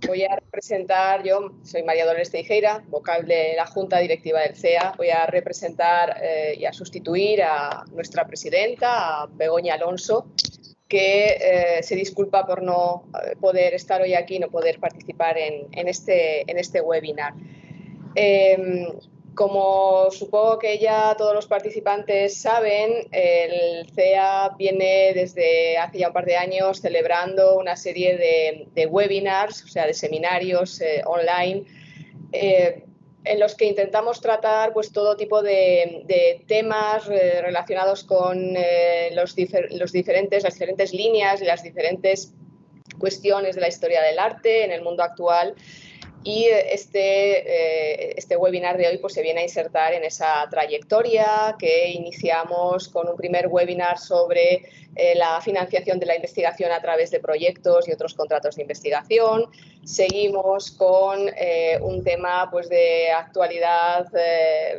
voy a representar, yo soy María Dolores Teijeira, vocal de la Junta Directiva del CEA. Voy a representar y a sustituir a nuestra presidenta, a Begoña Alonso, que se disculpa por no poder estar hoy aquí, no poder participar en este webinar. Como supongo que ya todos los participantes saben, el CEA viene desde hace ya un par de años celebrando una serie de webinars, o sea, de seminarios online, en los que intentamos tratar pues, todo tipo de temas relacionados con las diferentes líneas y las diferentes cuestiones de la historia del arte en el mundo actual. Y este webinar de hoy pues, se viene a insertar en esa trayectoria que iniciamos con un primer webinar sobre la financiación de la investigación a través de proyectos y otros contratos de investigación. Seguimos con un tema pues, de actualidad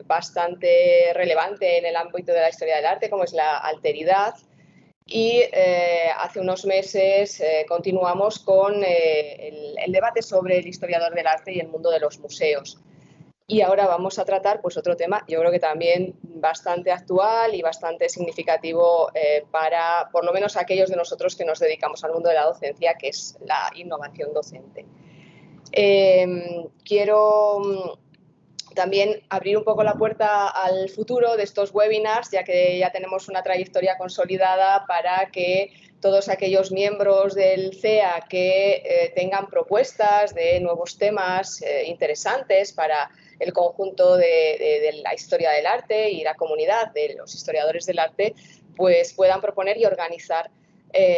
bastante relevante en el ámbito de la historia del arte, como es la alteridad. Y hace unos meses continuamos con el debate sobre el historiador del arte y el mundo de los museos. Y ahora vamos a tratar pues, otro tema, yo creo que también bastante actual y bastante significativo para, por lo menos, aquellos de nosotros que nos dedicamos al mundo de la docencia, que es la innovación docente. Quiero también abrir un poco la puerta al futuro de estos webinars, ya que ya tenemos una trayectoria consolidada para que todos aquellos miembros del CEA que tengan propuestas de nuevos temas interesantes para el conjunto de la historia del arte y la comunidad de los historiadores del arte, pues puedan proponer y organizar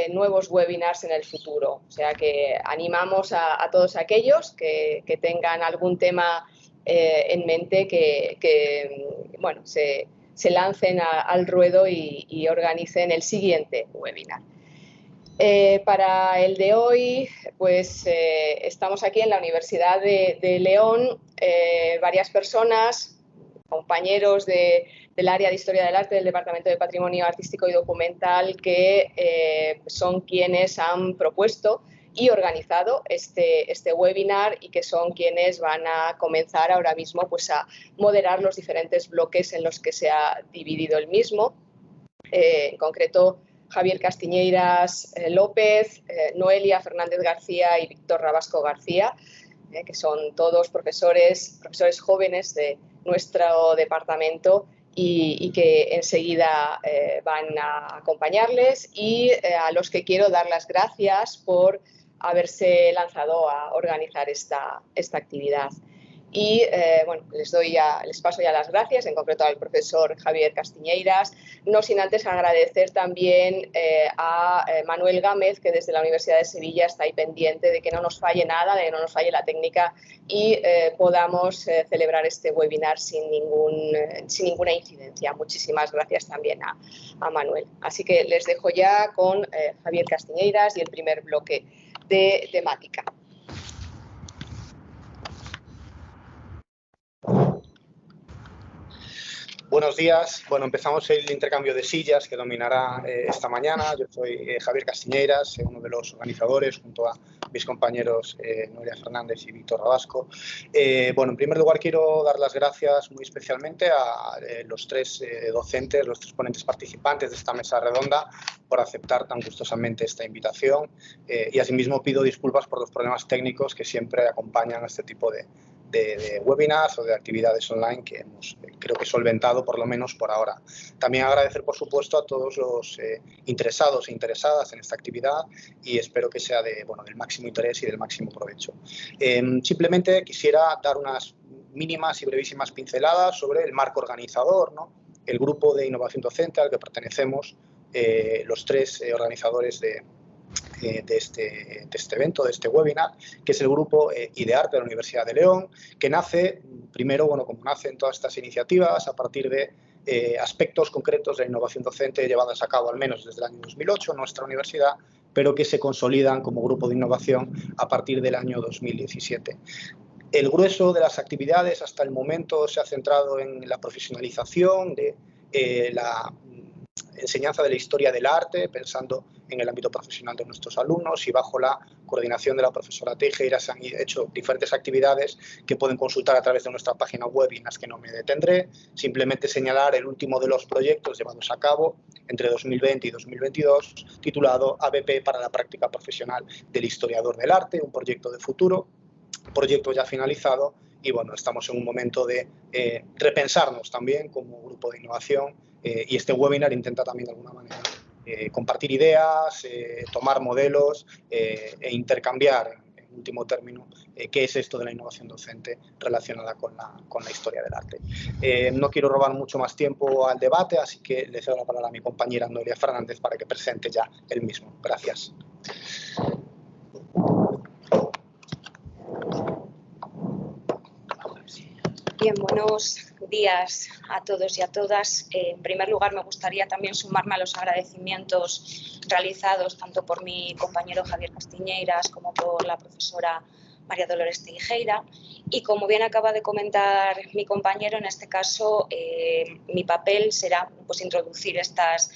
nuevos webinars en el futuro. O sea que animamos a todos aquellos que tengan algún tema en mente que bueno, se lancen al ruedo y organicen el siguiente webinar. Para el de hoy, pues estamos aquí en la Universidad de León, varias personas, compañeros del área de Historia del Arte del Departamento de Patrimonio Artístico y Documental, que son quienes han propuesto y organizado este webinar y que son quienes van a comenzar ahora mismo pues, a moderar los diferentes bloques en los que se ha dividido el mismo. En concreto, Javier Castiñeiras López, Noelia Fernández García y Víctor Rabasco García, que son todos profesores jóvenes de nuestro departamento y que enseguida van a acompañarles, y a los que quiero dar las gracias por haberse lanzado a organizar esta actividad. Y bueno, les paso ya las gracias, en concreto al profesor Javier Castiñeiras, no sin antes agradecer también a Manuel Gámez, que desde la Universidad de Sevilla está ahí pendiente de que no nos falle nada, de que no nos falle la técnica y podamos celebrar este webinar sin ninguna incidencia. Muchísimas gracias también a Manuel. Así que les dejo ya con Javier Castiñeiras y el primer bloque de temática. Buenos días. Bueno, empezamos el intercambio de sillas que dominará esta mañana. Yo soy Javier Castiñeiras, uno de los organizadores, junto a mis compañeros Noelia Fernández y Víctor Rabasco. Bueno, en primer lugar quiero dar las gracias muy especialmente a los tres docentes, los tres ponentes participantes de esta mesa redonda por aceptar tan gustosamente esta invitación, y asimismo pido disculpas por los problemas técnicos que siempre acompañan a este tipo de webinars o de actividades online que hemos, creo que, solventado, por lo menos por ahora. También agradecer, por supuesto, a todos los interesados e interesadas en esta actividad, y espero que sea del máximo interés y del máximo provecho. Simplemente quisiera dar unas mínimas y brevísimas pinceladas sobre el marco organizador, ¿no? El grupo de innovación docente al que pertenecemos los tres organizadores de este evento, de este webinar, que es el grupo IDEARTE de la Universidad de León, que nace primero, como nacen todas estas iniciativas, a partir de aspectos concretos de la innovación docente llevadas a cabo al menos desde el año 2008 en nuestra universidad, pero que se consolidan como grupo de innovación a partir del año 2017. El grueso de las actividades hasta el momento se ha centrado en la profesionalización de enseñanza de la historia del arte, pensando en el ámbito profesional de nuestros alumnos, y bajo la coordinación de la profesora Teijeira se han hecho diferentes actividades que pueden consultar a través de nuestra página web y en las que no me detendré. Simplemente señalar el último de los proyectos llevados a cabo entre 2020 y 2022, titulado ABP para la práctica profesional del historiador del arte, un proyecto de futuro, proyecto ya finalizado, y bueno, estamos en un momento de repensarnos también como grupo de innovación, y este webinar intenta también de alguna manera compartir ideas, tomar modelos e intercambiar, en último término, qué es esto de la innovación docente relacionada con la historia del arte. No quiero robar mucho más tiempo al debate, así que le cedo la palabra a mi compañera Noelia Fernández para que presente ya el mismo. Gracias. Bien, buenos días a todos y a todas. En primer lugar, me gustaría también sumarme a los agradecimientos realizados tanto por mi compañero Javier Castiñeiras como por la profesora María Dolores Teijeira. Y como bien acaba de comentar mi compañero, en este caso mi papel será pues, introducir estas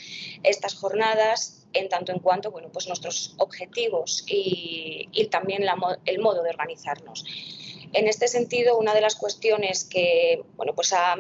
jornadas en tanto en cuanto bueno, pues nuestros objetivos y también el modo de organizarnos. En este sentido, una de las cuestiones que bueno, pues ha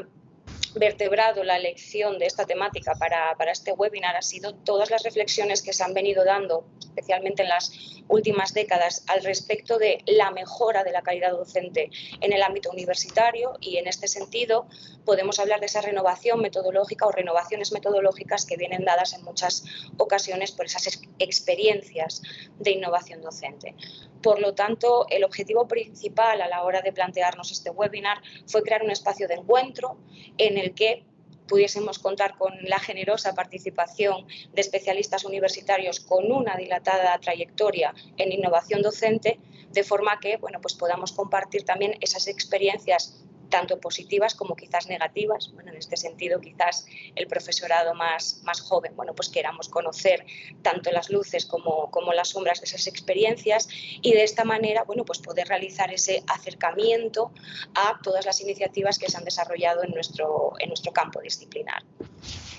vertebrado la elección de esta temática para este webinar ha sido todas las reflexiones que se han venido dando, especialmente en las últimas décadas, al respecto de la mejora de la calidad docente en el ámbito universitario, y en este sentido podemos hablar de esa renovación metodológica o renovaciones metodológicas que vienen dadas en muchas ocasiones por esas experiencias de innovación docente. Por lo tanto, el objetivo principal a la hora de plantearnos este webinar fue crear un espacio de encuentro en el que pudiésemos contar con la generosa participación de especialistas universitarios con una dilatada trayectoria en innovación docente, de forma que bueno, pues podamos compartir también esas experiencias tanto positivas como quizás negativas. Bueno, en este sentido, quizás el profesorado más joven, bueno, pues queramos conocer tanto las luces como las sombras de esas experiencias, y de esta manera, bueno, pues poder realizar ese acercamiento a todas las iniciativas que se han desarrollado en nuestro campo disciplinar.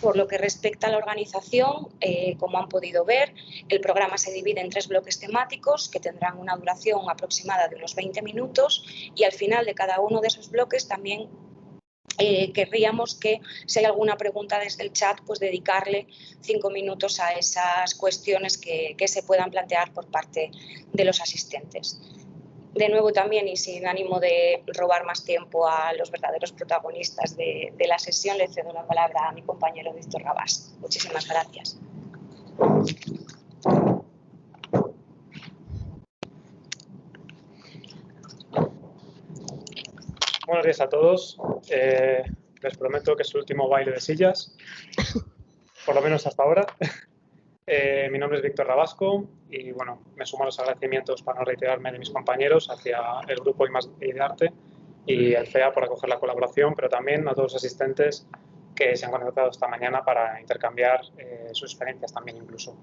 Por lo que respecta a la organización, como han podido ver, el programa se divide en 3 bloques temáticos que tendrán una duración aproximada de unos 20 minutos, y al final de cada uno de esos bloques también querríamos que, si hay alguna pregunta desde el chat, pues dedicarle 5 minutos a esas cuestiones que se puedan plantear por parte de los asistentes. De nuevo también, y sin ánimo de robar más tiempo a los verdaderos protagonistas de la sesión, le cedo la palabra a mi compañero Víctor Rabasco. Muchísimas gracias. Buenos días a todos. Les prometo que es el último baile de sillas, por lo menos hasta ahora. Mi nombre es Víctor Rabasco y bueno, me sumo a los agradecimientos, para no reiterarme, de mis compañeros hacia el grupo I+D de Arte y el CEA por acoger la colaboración, pero también a todos los asistentes que se han conectado esta mañana para intercambiar sus experiencias también incluso.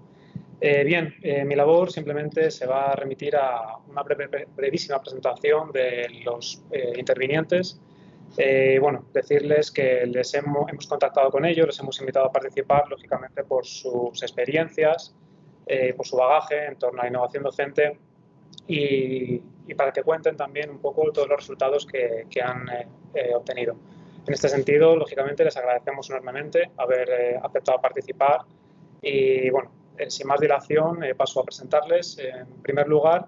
Mi labor simplemente se va a remitir a una brevísima presentación de los intervinientes. Bueno, decirles que hemos contactado con ellos, les hemos invitado a participar, lógicamente, por sus experiencias, por su bagaje en torno a la innovación docente y para que cuenten también un poco todos los resultados que han obtenido. En este sentido, lógicamente, les agradecemos enormemente haber aceptado participar y, bueno, sin más dilación, paso a presentarles. En primer lugar,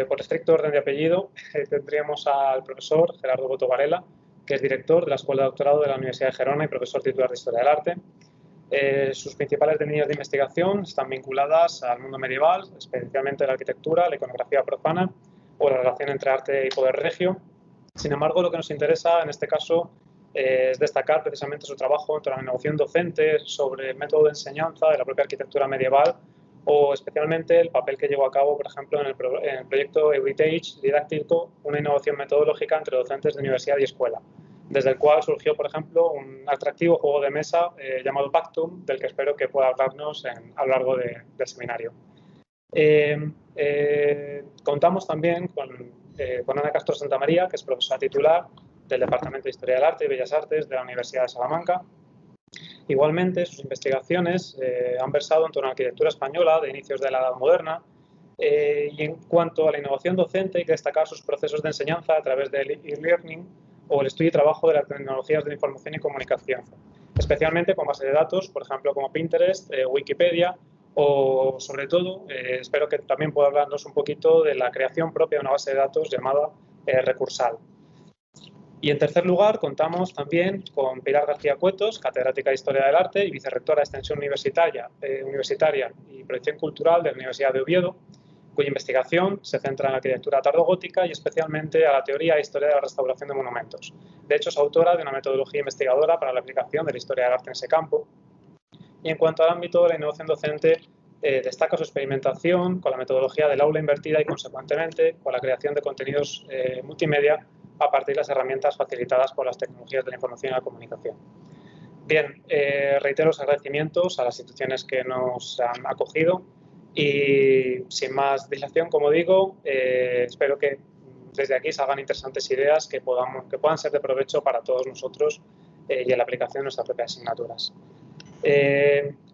por estricto orden de apellido, tendríamos al profesor Gerardo Boto Varela, que es director de la Escuela de Doctorado de la Universidad de Gerona y profesor titular de Historia del Arte. Sus principales líneas de investigación están vinculadas al mundo medieval, especialmente la arquitectura, la iconografía profana o la relación entre arte y poder regio. Sin embargo, lo que nos interesa en este caso es destacar precisamente su trabajo en torno a la innovación docente, sobre el método de enseñanza de la propia arquitectura medieval, o especialmente el papel que llevó a cabo, por ejemplo, en el proyecto Heritage didáctico, una innovación metodológica entre docentes de universidad y escuela, desde el cual surgió, por ejemplo, un atractivo juego de mesa llamado Pactum, del que espero que pueda hablarnos a lo largo del seminario. Contamos también con Ana Castro Santamaría, que es profesora titular del Departamento de Historia del Arte y Bellas Artes de la Universidad de Salamanca. Igualmente, sus investigaciones han versado en torno a la arquitectura española de inicios de la Edad Moderna, y en cuanto a la innovación docente hay que destacar sus procesos de enseñanza a través del e-learning o el estudio y trabajo de las tecnologías de la información y comunicación, especialmente con bases de datos, por ejemplo, como Pinterest, Wikipedia, o sobre todo, espero que también pueda hablarnos un poquito de la creación propia de una base de datos llamada Recursal. Y en tercer lugar, contamos también con Pilar García Cuetos, catedrática de Historia del Arte y vicerrectora de Extensión Universitaria y Proyección Cultural de la Universidad de Oviedo, cuya investigación se centra en la arquitectura tardogótica y especialmente a la teoría e historia de la restauración de monumentos. De hecho, es autora de una metodología investigadora para la aplicación de la historia del arte en ese campo. Y en cuanto al ámbito de la innovación docente, destaca su experimentación con la metodología del aula invertida y, consecuentemente, con la creación de contenidos multimedia a partir de las herramientas facilitadas por las tecnologías de la información y la comunicación. Bien, reitero los agradecimientos a las instituciones que nos han acogido y, sin más dilación, como digo, espero que desde aquí salgan interesantes ideas que puedan ser de provecho para todos nosotros y en la aplicación de nuestras propias asignaturas.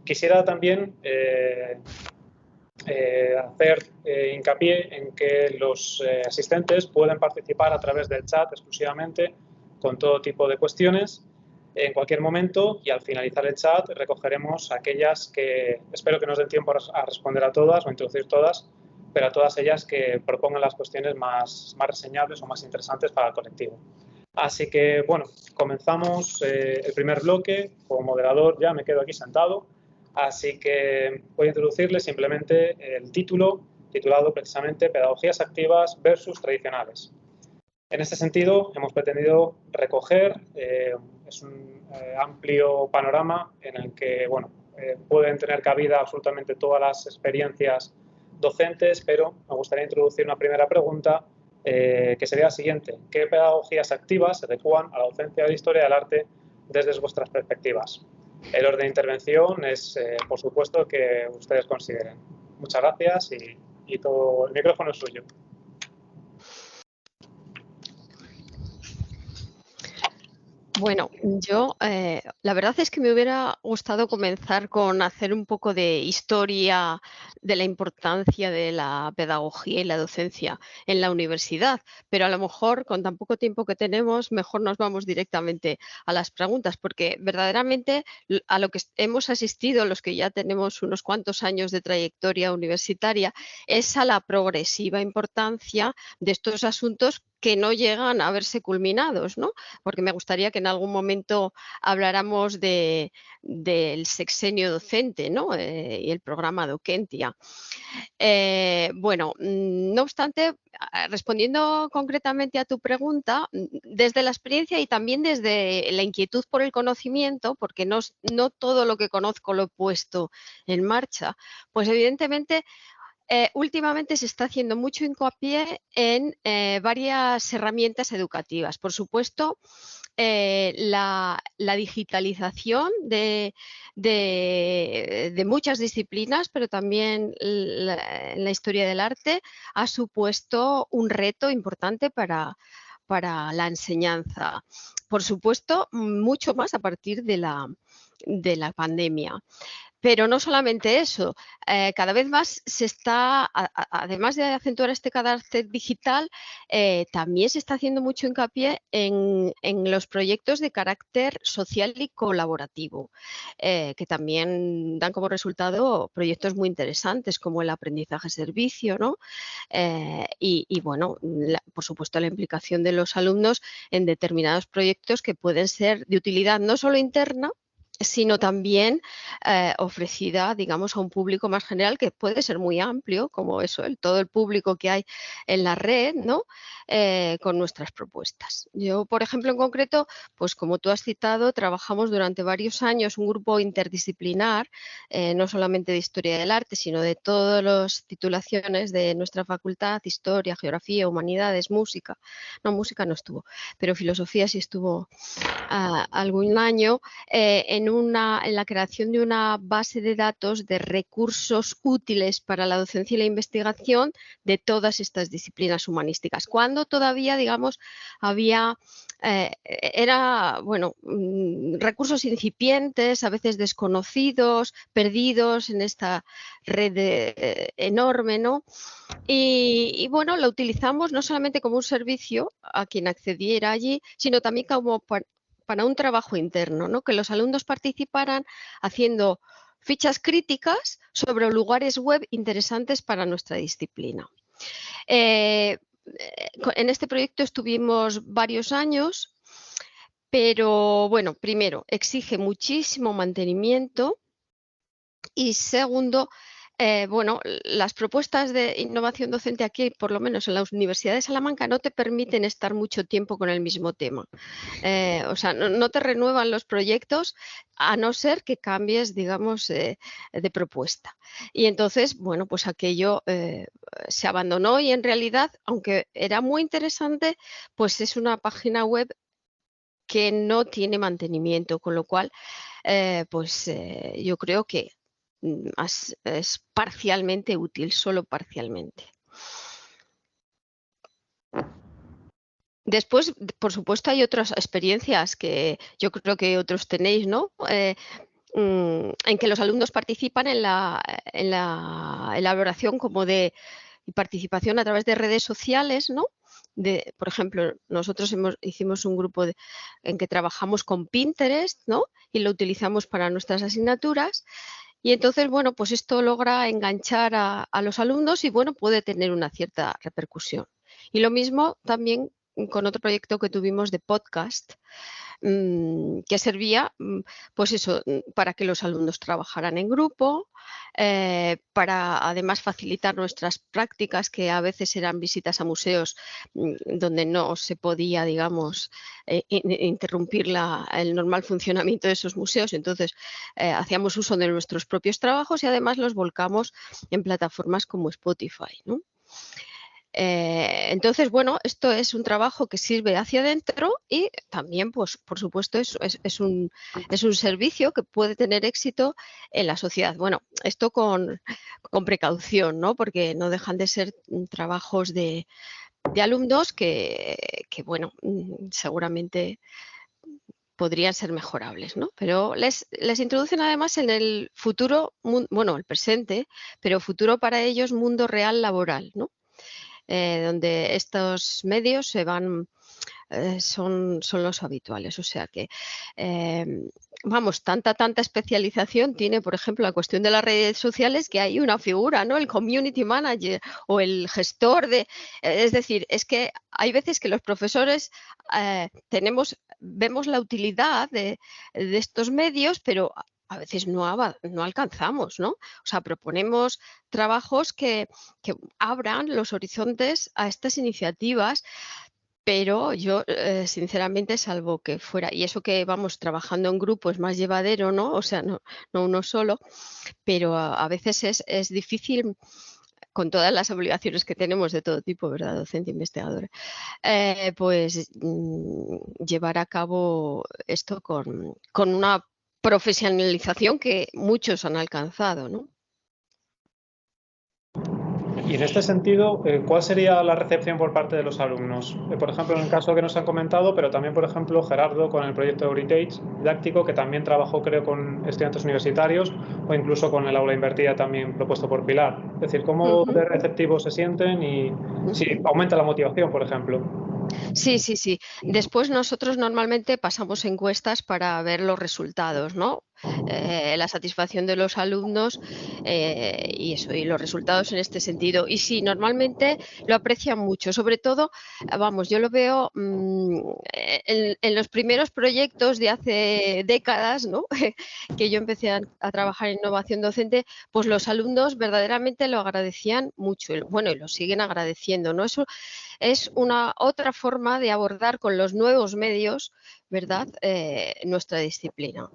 Quisiera también hacer hincapié en que los asistentes pueden participar a través del chat exclusivamente con todo tipo de cuestiones en cualquier momento, y al finalizar el chat recogeremos aquellas que espero que nos den tiempo a responder a todas o a introducir todas, pero a todas ellas que propongan las cuestiones más reseñables o más interesantes para el colectivo. Así que, bueno, comenzamos el primer bloque. Como moderador ya me quedo aquí sentado, así que voy a introducirles simplemente el título, titulado precisamente Pedagogías activas versus tradicionales. En este sentido, hemos pretendido recoger es un amplio panorama en el que, bueno, pueden tener cabida absolutamente todas las experiencias docentes, pero me gustaría introducir una primera pregunta que sería la siguiente: ¿qué pedagogías activas se adecuan a la docencia de la historia del arte desde vuestras perspectivas? El orden de intervención es, por supuesto, que ustedes consideren. Muchas gracias y todo el micrófono es suyo. Bueno, yo la verdad es que me hubiera gustado comenzar con hacer un poco de historia de la importancia de la pedagogía y la docencia en la universidad, pero a lo mejor con tan poco tiempo que tenemos, mejor nos vamos directamente a las preguntas, porque verdaderamente a lo que hemos asistido los que ya tenemos unos cuantos años de trayectoria universitaria es a la progresiva importancia de estos asuntos que no llegan a verse culminados, ¿no? Porque me gustaría que en algún momento habláramos del sexenio docente, ¿no? Y el programa Docentia. Bueno, no obstante, respondiendo concretamente a tu pregunta, desde la experiencia y también desde la inquietud por el conocimiento, porque no todo lo que conozco lo he puesto en marcha, pues evidentemente últimamente se está haciendo mucho hincapié en varias herramientas educativas. Por supuesto, la digitalización de muchas disciplinas, pero también la historia del arte ha supuesto un reto importante para la enseñanza. Por supuesto, mucho más a partir de la pandemia. Pero no solamente eso, cada vez más se está, además de acentuar este carácter digital, también se está haciendo mucho hincapié en los proyectos de carácter social y colaborativo, que también dan como resultado proyectos muy interesantes como el aprendizaje-servicio, ¿no? Y bueno, por supuesto la implicación de los alumnos en determinados proyectos que pueden ser de utilidad no solo interna, sino también ofrecida, digamos, a un público más general que puede ser muy amplio, como eso, todo el público que hay en la red, ¿no? Con nuestras propuestas. Yo, por ejemplo, en concreto, pues como tú has citado, trabajamos durante varios años un grupo interdisciplinar, no solamente de Historia del Arte, sino de todas las titulaciones de nuestra facultad, Historia, Geografía, Humanidades, Música. Música no estuvo, pero Filosofía sí estuvo algún año, en en la creación de una base de datos de recursos útiles para la docencia y la investigación de todas estas disciplinas humanísticas, cuando todavía, digamos, había recursos incipientes, a veces desconocidos, perdidos en esta red enorme, ¿no? Y bueno, lo utilizamos no solamente como un servicio a quien accediera allí, sino también como para un trabajo interno, ¿no? Que los alumnos participaran haciendo fichas críticas sobre lugares web interesantes para nuestra disciplina. En este proyecto estuvimos varios años, pero bueno, primero, exige muchísimo mantenimiento y segundo, las propuestas de innovación docente aquí, por lo menos en la Universidad de Salamanca, no te permiten estar mucho tiempo con el mismo tema. O sea, no te renuevan los proyectos a no ser que cambies, digamos, de propuesta. Y entonces, bueno, pues aquello se abandonó y en realidad, aunque era muy interesante, pues es una página web que no tiene mantenimiento, con lo cual, yo creo que es parcialmente útil, solo parcialmente. Después, por supuesto, hay otras experiencias que yo creo que otros tenéis, ¿no? En que los alumnos participan en la elaboración como de participación a través de redes sociales, ¿no? Por ejemplo, nosotros hicimos un grupo en que trabajamos con Pinterest, ¿no? Y lo utilizamos para nuestras asignaturas. Y entonces, bueno, pues esto logra enganchar a los alumnos y, bueno, puede tener una cierta repercusión. Y lo mismo también con otro proyecto que tuvimos de podcast, que servía, pues eso, para que los alumnos trabajaran en grupo, para además facilitar nuestras prácticas, que a veces eran visitas a museos donde no se podía, digamos, interrumpir el normal funcionamiento de esos museos. Entonces, hacíamos uso de nuestros propios trabajos y además los volcamos en plataformas como Spotify, ¿no? Entonces, bueno, esto es un trabajo que sirve hacia adentro y también, pues, por supuesto, es un servicio que puede tener éxito en la sociedad. Bueno, esto con precaución, ¿no? Porque no dejan de ser trabajos de alumnos que, bueno, seguramente podrían ser mejorables, ¿no? Pero les introducen además en el futuro, bueno, el presente, pero futuro para ellos, mundo real laboral, ¿no? Donde estos medios se van, son los habituales. O sea que, vamos, tanta especialización tiene, por ejemplo, la cuestión de las redes sociales, que hay una figura, ¿no? El community manager o el gestor es decir, es que hay veces que los profesores vemos la utilidad de estos medios, pero a veces no alcanzamos, ¿no? O sea, proponemos trabajos que abran los horizontes a estas iniciativas, pero yo, sinceramente, salvo que fuera, y eso que vamos trabajando en grupo es más llevadero, ¿no? O sea, no uno solo, pero a veces es difícil con todas las obligaciones que tenemos de todo tipo, ¿verdad? Docente, investigadora, pues llevar a cabo esto con una profesionalización que muchos han alcanzado, ¿no? Y en este sentido, ¿cuál sería la recepción por parte de los alumnos? Por ejemplo, en el caso que nos han comentado, pero también, por ejemplo, Gerardo con el proyecto Heritage didáctico, que también trabajó, creo, con estudiantes universitarios, o incluso con el aula invertida también propuesto por Pilar. Es decir, ¿cómo de receptivos se sienten y si aumenta la motivación, por ejemplo? Sí. Después nosotros normalmente pasamos encuestas para ver los resultados, ¿no? La satisfacción de los alumnos y los resultados en este sentido. Y sí, normalmente lo aprecian mucho, sobre todo, vamos, yo lo veo en los primeros proyectos de hace décadas, ¿no? Que yo empecé a trabajar en innovación docente, pues los alumnos verdaderamente lo agradecían mucho, y lo siguen agradeciendo, ¿no? Eso es una otra forma de abordar con los nuevos medios, ¿verdad?, nuestra disciplina.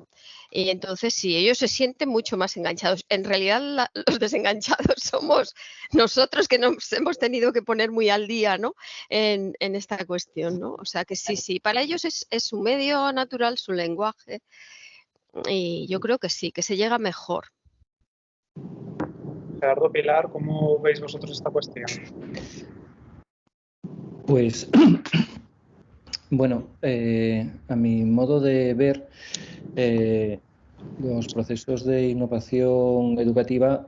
Y entonces, sí, ellos se sienten mucho más enganchados. En realidad, los desenganchados somos nosotros, que nos hemos tenido que poner muy al día, ¿no?, en esta cuestión, ¿no? O sea que sí, para ellos es su medio natural, su lenguaje. y yo creo que sí, que se llega mejor. Gerardo, Pilar, ¿cómo veis vosotros esta cuestión? Pues, bueno, a mi modo de ver, los procesos de innovación educativa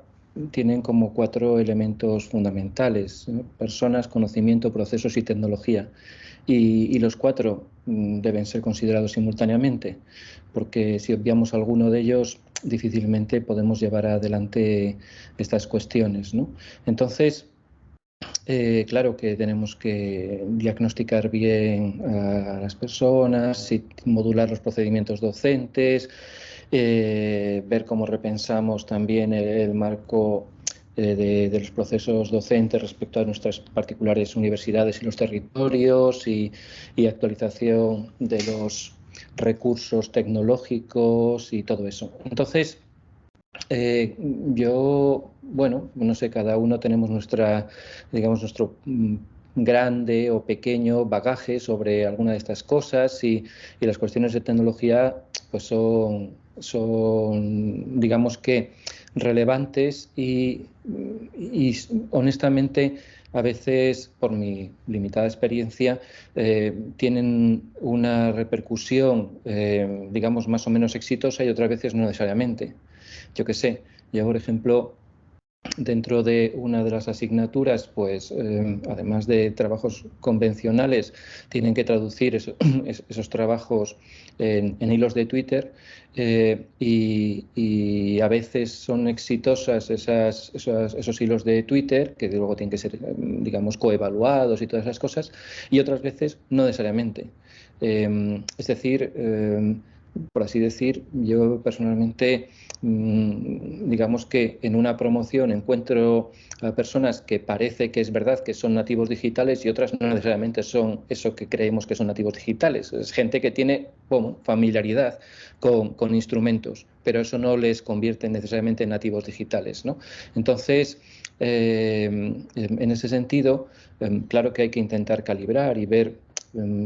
tienen como 4 elementos fundamentales, ¿no? Personas, conocimiento, procesos y tecnología. Y los 4 deben ser considerados simultáneamente, porque si obviamos alguno de ellos, difícilmente podemos llevar adelante estas cuestiones, ¿no? Entonces, claro que tenemos que diagnosticar bien a las personas, y modular los procedimientos docentes, ver cómo repensamos también el marco de los procesos docentes respecto a nuestras particulares universidades y los territorios y actualización de los recursos tecnológicos y todo eso. Entonces, yo, bueno, no sé, cada uno tenemos nuestro grande o pequeño bagaje sobre alguna de estas cosas y las cuestiones de tecnología pues son digamos que relevantes y honestamente a veces, por mi limitada experiencia, tienen una repercusión, digamos, más o menos exitosa y otras veces no necesariamente. Yo qué sé, yo por ejemplo, dentro de una de las asignaturas, pues además de trabajos convencionales, tienen que traducir esos trabajos en hilos de Twitter y a veces son exitosas esos hilos de Twitter, que luego tienen que ser, digamos, coevaluados y todas esas cosas, y otras veces no necesariamente. Es decir, por así decir, yo personalmente, digamos que en una promoción encuentro a personas que parece que es verdad que son nativos digitales y otras no necesariamente son eso que creemos que son nativos digitales. Es gente que tiene familiaridad con instrumentos, pero eso no les convierte necesariamente en nativos digitales, ¿no? Entonces, en ese sentido, claro que hay que intentar calibrar y ver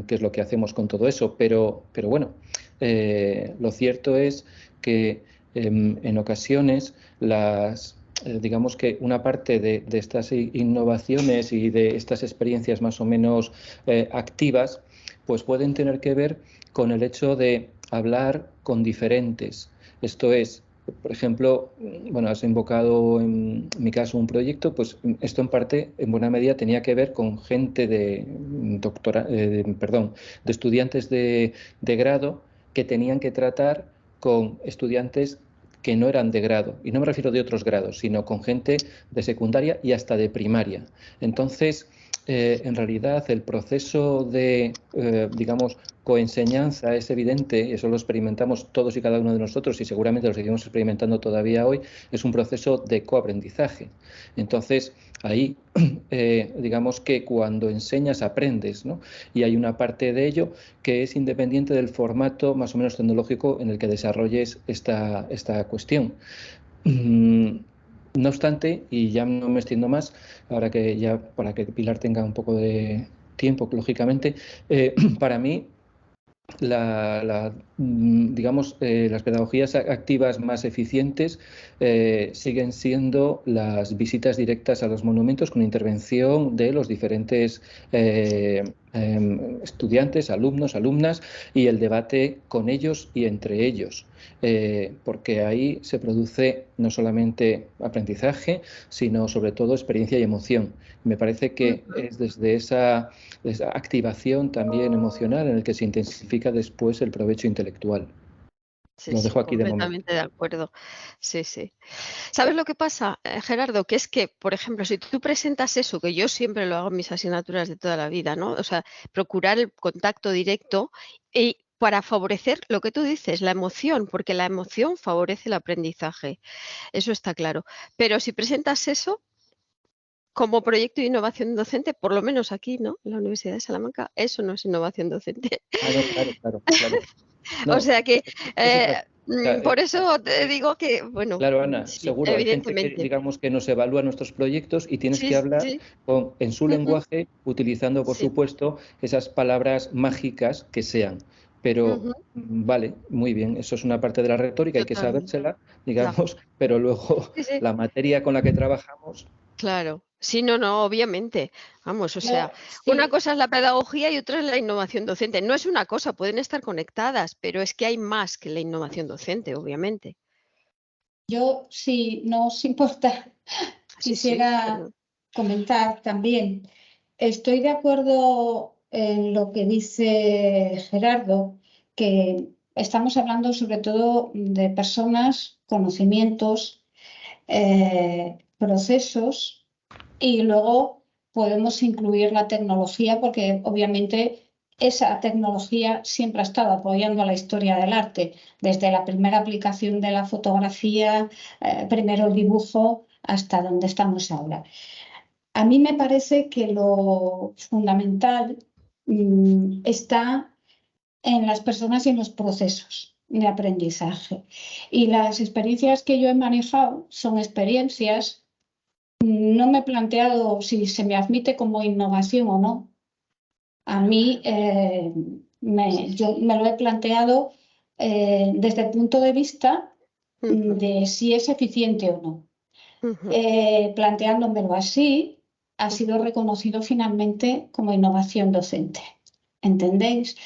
qué es lo que hacemos con todo eso, pero bueno, lo cierto es que en ocasiones digamos que una parte de estas innovaciones y de estas experiencias más o menos activas, pues pueden tener que ver con el hecho de hablar con diferentes. Esto es, por ejemplo, bueno, has invocado en mi caso un proyecto, pues esto en parte, en buena medida, tenía que ver con gente de estudiantes de grado que tenían que tratar con estudiantes que no eran de grado, y no me refiero de otros grados, sino con gente de secundaria y hasta de primaria. Entonces, en realidad, el proceso de, digamos, coenseñanza es evidente, eso lo experimentamos todos y cada uno de nosotros y seguramente lo seguimos experimentando todavía hoy, es un proceso de coaprendizaje. Entonces, ahí, digamos que cuando enseñas aprendes, ¿no? Y hay una parte de ello que es independiente del formato más o menos tecnológico en el que desarrolles esta cuestión. No obstante, y ya no me extiendo más, ahora que ya para que Pilar tenga un poco de tiempo, lógicamente, para mí digamos, las pedagogías activas más eficientes siguen siendo las visitas directas a los monumentos con intervención de los diferentes estudiantes, alumnos, alumnas y el debate con ellos y entre ellos, porque ahí se produce no solamente aprendizaje, sino sobre todo experiencia y emoción. Me parece que es desde esa activación también emocional en el que se intensifica después el provecho intelectual. Sí, Lo dejo aquí de momento. completamente de acuerdo. Sí, sí. ¿Sabes lo que pasa, Gerardo? Que es que, por ejemplo, si tú presentas eso, que yo siempre lo hago en mis asignaturas de toda la vida, ¿no? O sea, procurar el contacto directo y para favorecer lo que tú dices, la emoción, porque la emoción favorece el aprendizaje. Eso está claro. Pero si presentas eso como proyecto de innovación docente, por lo menos aquí, ¿no? En la Universidad de Salamanca, eso no es innovación docente. Claro. No, O sea que, por claro, eso te digo que, bueno, claro, Ana, sí, seguro, hay gente que, evidentemente. digamos, que nos evalúa nuestros proyectos y tienes Sí, que hablar sí. en su lenguaje, utilizando, por Sí. supuesto, esas palabras mágicas que sean. Pero vale, muy bien, eso es una parte de la retórica, hay que Totalmente. sabérsela, digamos, pero luego Sí, sí. la materia con la que trabajamos. Claro. Sí, no, obviamente. Vamos, o sea, una Sí, cosa es la pedagogía y otra es la innovación docente. No es una cosa, pueden estar conectadas, pero es que hay más que la innovación docente, obviamente. yo, si no os importa, Sí, sí. quisiera comentar también. Estoy de acuerdo en lo que dice Gerardo, que estamos hablando sobre todo de personas, conocimientos, procesos, y luego podemos incluir la tecnología porque obviamente esa tecnología siempre ha estado apoyando a la historia del arte, desde la primera aplicación de la fotografía, primero el dibujo, hasta donde estamos ahora. A mí me parece que lo fundamental está en las personas y en los procesos de aprendizaje. Y las experiencias que yo he manejado son experiencias, no me he planteado si se me admite como innovación o no. A mí yo me lo he planteado desde el punto de vista de si es eficiente o no. Planteándomelo así, ha sido reconocido finalmente como innovación docente. ¿Entendéis?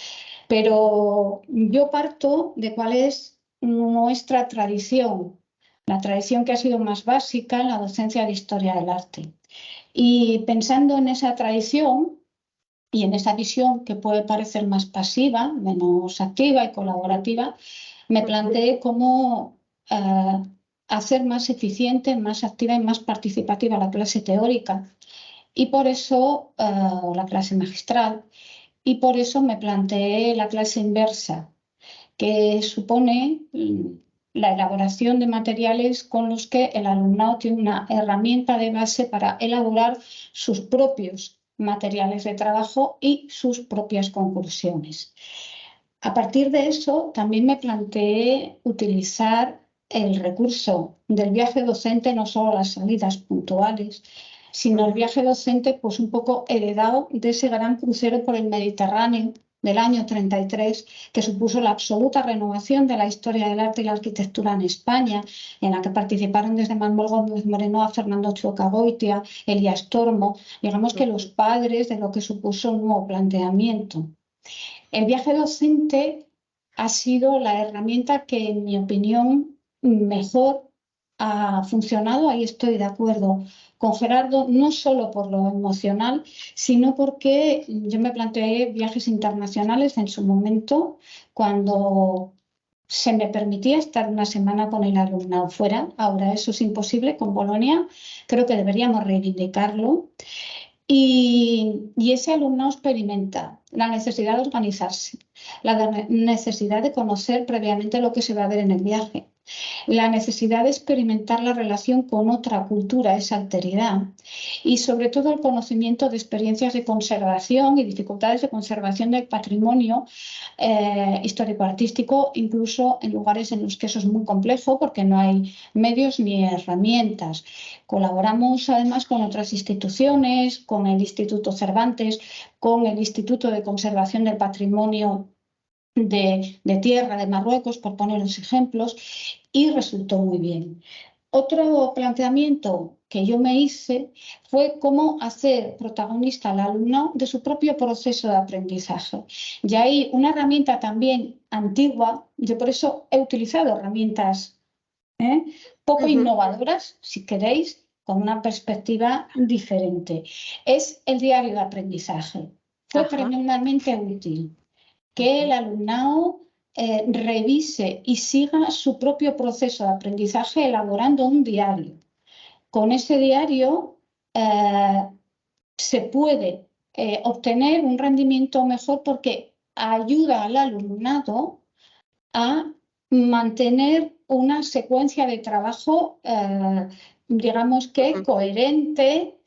Pero yo parto de cuál es nuestra tradición, la tradición que ha sido más básica en la docencia de historia del arte. Y pensando en esa tradición y en esa visión que puede parecer más pasiva, menos activa y colaborativa, me planteé cómo hacer más eficiente, más activa y más participativa la clase teórica y por eso la clase magistral. Y por eso me planteé la clase inversa, que supone la elaboración de materiales con los que el alumnado tiene una herramienta de base para elaborar sus propios materiales de trabajo y sus propias conclusiones. A partir de eso, también me planteé utilizar el recurso del viaje docente, no solo las salidas puntuales, sino el viaje docente, pues un poco heredado de ese gran crucero por el Mediterráneo del año 33, que supuso la absoluta renovación de la historia del arte y la arquitectura en España, en la que participaron desde Manuel Gómez Moreno a Fernando Chueca-Goitia, Elías Tormo, digamos que los padres de lo que supuso un nuevo planteamiento. El viaje docente ha sido la herramienta que, en mi opinión, mejor ha funcionado. Ahí estoy de acuerdo con Gerardo, no solo por lo emocional, sino porque yo me planteé viajes internacionales en su momento, cuando se me permitía estar una semana con el alumnado fuera. Ahora eso es imposible con Bolonia. Creo que deberíamos reivindicarlo. Y ese alumnado experimenta la necesidad de organizarse, la necesidad de conocer previamente lo que se va a ver en el viaje, la necesidad de experimentar la relación con otra cultura, esa alteridad, y sobre todo el conocimiento de experiencias de conservación y dificultades de conservación del patrimonio histórico-artístico, incluso en lugares en los que eso es muy complejo porque no hay medios ni herramientas. Colaboramos además con otras instituciones, con el Instituto Cervantes, con el Instituto de Conservación del Patrimonio de Tierra de Marruecos, por poner los ejemplos, y resultó muy bien. Otro planteamiento que yo me hice fue cómo hacer protagonista al alumno de su propio proceso de aprendizaje. Y hay una herramienta también antigua, yo por eso he utilizado herramientas poco innovadoras, si queréis, con una perspectiva diferente. Es el diario de aprendizaje. Fue tremendamente útil que el alumnado revise y siga su propio proceso de aprendizaje elaborando un diario. Con ese diario se puede obtener un rendimiento mejor porque ayuda al alumnado a mantener una secuencia de trabajo, digamos que coherente,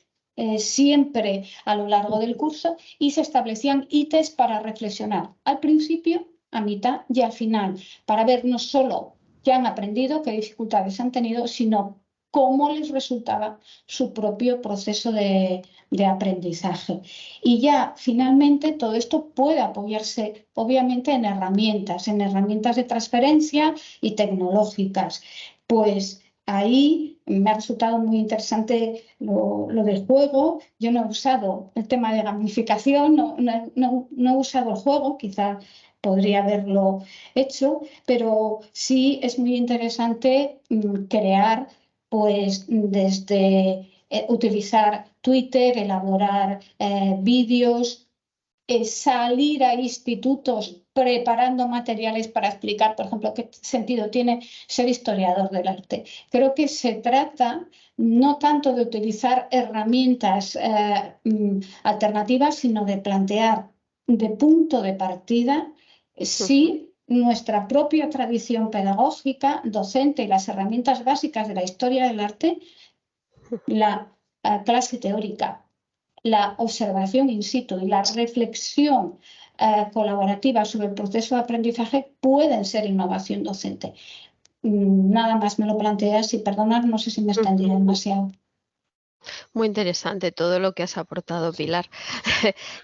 siempre a lo largo del curso, y se establecían ítems para reflexionar al principio, a mitad y al final, para ver no solo qué han aprendido, qué dificultades han tenido, sino cómo les resultaba su propio proceso de aprendizaje. Y ya finalmente todo esto puede apoyarse obviamente en herramientas de transferencia y tecnológicas. Pues ahí me ha resultado muy interesante lo del juego. Yo no he usado el tema de gamificación, no he usado el juego, quizá podría haberlo hecho, pero sí es muy interesante crear, pues desde utilizar Twitter, elaborar vídeos, salir a institutos preparando materiales para explicar, por ejemplo, qué sentido tiene ser historiador del arte. Creo que se trata no tanto de utilizar herramientas alternativas, sino de plantear de punto de partida si nuestra propia tradición pedagógica, docente y las herramientas básicas de la historia del arte, la clase teórica, la observación in situ y la reflexión colaborativa sobre el proceso de aprendizaje pueden ser innovación docente. Nada más me lo planteas y perdonad, no sé si me extendí demasiado. Muy interesante todo lo que has aportado, Pilar.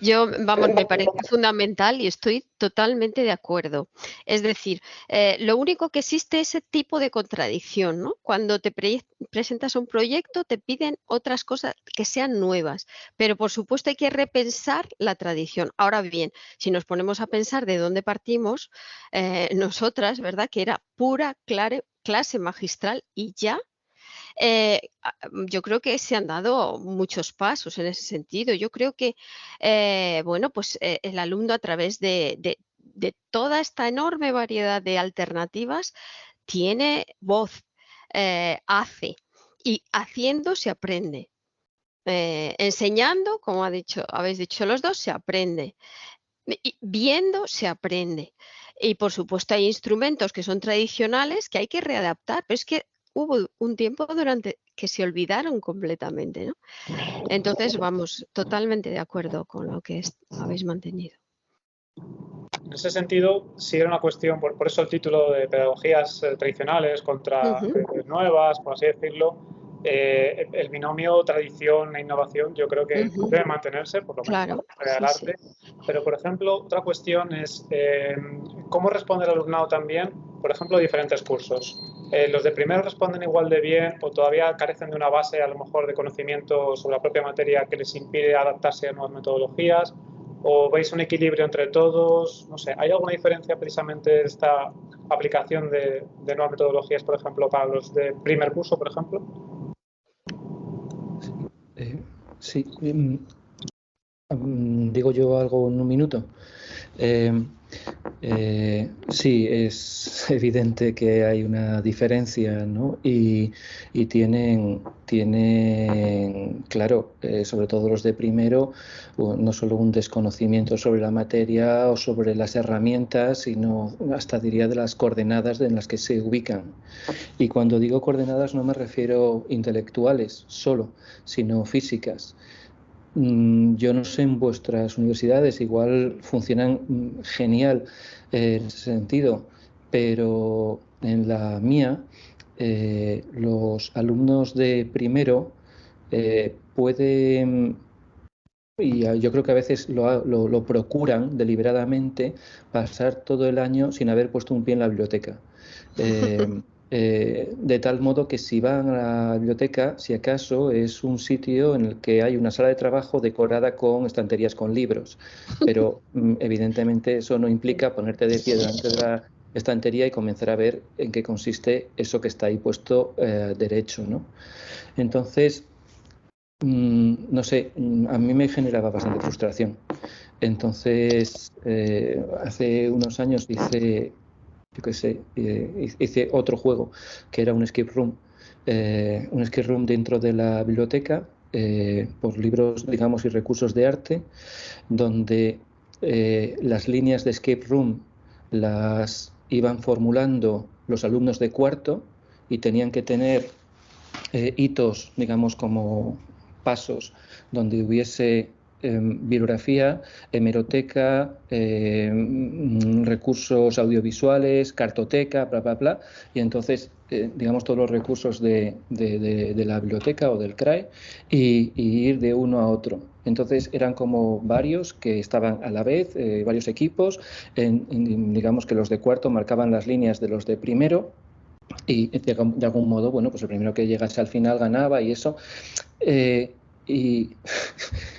Me parece fundamental y estoy totalmente de acuerdo. Es decir, lo único que existe es ese tipo de contradicción, ¿no? Cuando te presentas un proyecto te piden otras cosas que sean nuevas, pero por supuesto hay que repensar la tradición. Ahora bien, si nos ponemos a pensar de dónde partimos, nosotras, ¿verdad? Que era pura clase magistral y ya. Yo creo que se han dado muchos pasos en ese sentido. Yo creo que, el alumno a través de toda esta enorme variedad de alternativas tiene voz, hace y haciendo se aprende. Enseñando, como habéis dicho los dos, se aprende. Y viendo se aprende. Y por supuesto hay instrumentos que son tradicionales que hay que readaptar, pero es que hubo un tiempo durante que se olvidaron completamente, ¿no? Entonces, vamos, totalmente de acuerdo con lo que habéis mantenido. En ese sentido, sí era una cuestión, por eso el título de pedagogías tradicionales contra nuevas, por así decirlo. El binomio tradición e innovación yo creo que debe mantenerse, por lo menos en la área del arte. Pero, por ejemplo, otra cuestión es cómo responde el alumnado también, por ejemplo, a diferentes cursos. ¿Los de primero responden igual de bien o todavía carecen de una base, a lo mejor, de conocimiento sobre la propia materia que les impide adaptarse a nuevas metodologías? ¿O veis un equilibrio entre todos? No sé, ¿hay alguna diferencia precisamente de esta aplicación de nuevas metodologías, por ejemplo, para los de primer curso, por ejemplo? Sí. Digo yo algo en un minuto. Sí, es evidente que hay una diferencia, ¿no? Y tienen claro, sobre todo los de primero, no solo un desconocimiento sobre la materia o sobre las herramientas, sino hasta diría de las coordenadas en las que se ubican. Y cuando digo coordenadas no me refiero intelectuales solo, sino físicas. Yo no sé en vuestras universidades, igual funcionan genial en ese sentido, pero en la mía los alumnos de primero pueden, y yo creo que a veces lo procuran deliberadamente, pasar todo el año sin haber puesto un pie en la biblioteca. De tal modo que si van a la biblioteca, si acaso, es un sitio en el que hay una sala de trabajo decorada con estanterías con libros, pero evidentemente eso no implica ponerte de pie delante de la estantería y comenzar a ver en qué consiste eso que está ahí puesto derecho, ¿no? Entonces, no sé, a mí me generaba bastante frustración. Entonces, hace unos años hice otro juego que era un escape room dentro de la biblioteca por libros, digamos, y recursos de arte, donde las líneas de escape room las iban formulando los alumnos de cuarto y tenían que tener hitos, digamos, como pasos donde hubiese bibliografía, hemeroteca, recursos audiovisuales, cartoteca, bla, bla, bla. Y entonces digamos, todos los recursos de la biblioteca o del CRAE y ir de uno a otro. Entonces eran como varios que estaban a la vez, varios equipos, digamos que los de cuarto marcaban las líneas de los de primero y de algún modo, bueno, pues el primero que llegase al final ganaba y eso. Y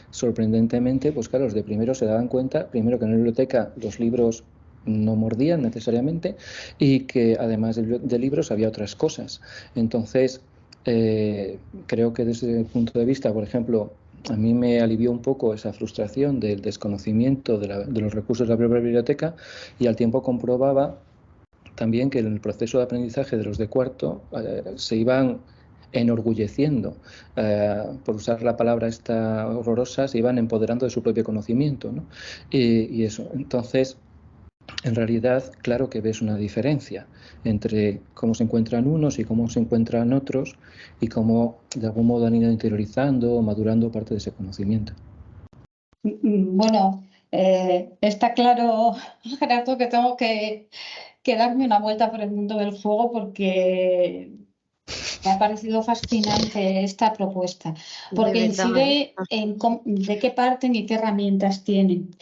sorprendentemente, pues claro, los de primero se daban cuenta, primero que en la biblioteca los libros no mordían necesariamente y que además de libros había otras cosas. Entonces, creo que desde el punto de vista, por ejemplo, a mí me alivió un poco esa frustración del desconocimiento de los recursos de la propia biblioteca y al tiempo comprobaba también que en el proceso de aprendizaje de los de cuarto se iban enorgulleciendo, por usar la palabra esta horrorosa, se iban empoderando de su propio conocimiento, ¿no? Y eso, entonces, en realidad, claro que ves una diferencia entre cómo se encuentran unos y cómo se encuentran otros y cómo de algún modo han ido interiorizando o madurando parte de ese conocimiento. Bueno, está claro, Gerardo, que tengo que darme una vuelta por el mundo del juego porque me ha parecido fascinante esta propuesta, porque incide en de qué parten y qué herramientas tienen.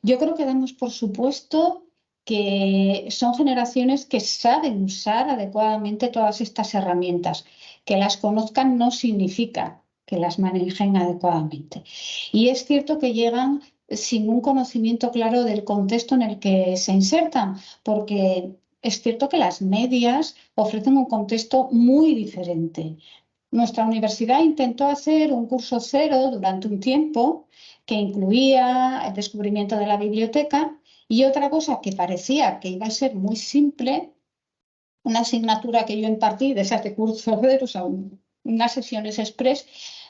Yo creo que damos por supuesto que son generaciones que saben usar adecuadamente todas estas herramientas. Que las conozcan no significa que las manejen adecuadamente. Y es cierto que llegan sin un conocimiento claro del contexto en el que se insertan, porque es cierto que las medias ofrecen un contexto muy diferente. Nuestra universidad intentó hacer un curso cero durante un tiempo que incluía el descubrimiento de la biblioteca y otra cosa que parecía que iba a ser muy simple, una asignatura que yo impartí de esas de curso cero, o sea, unas sesiones express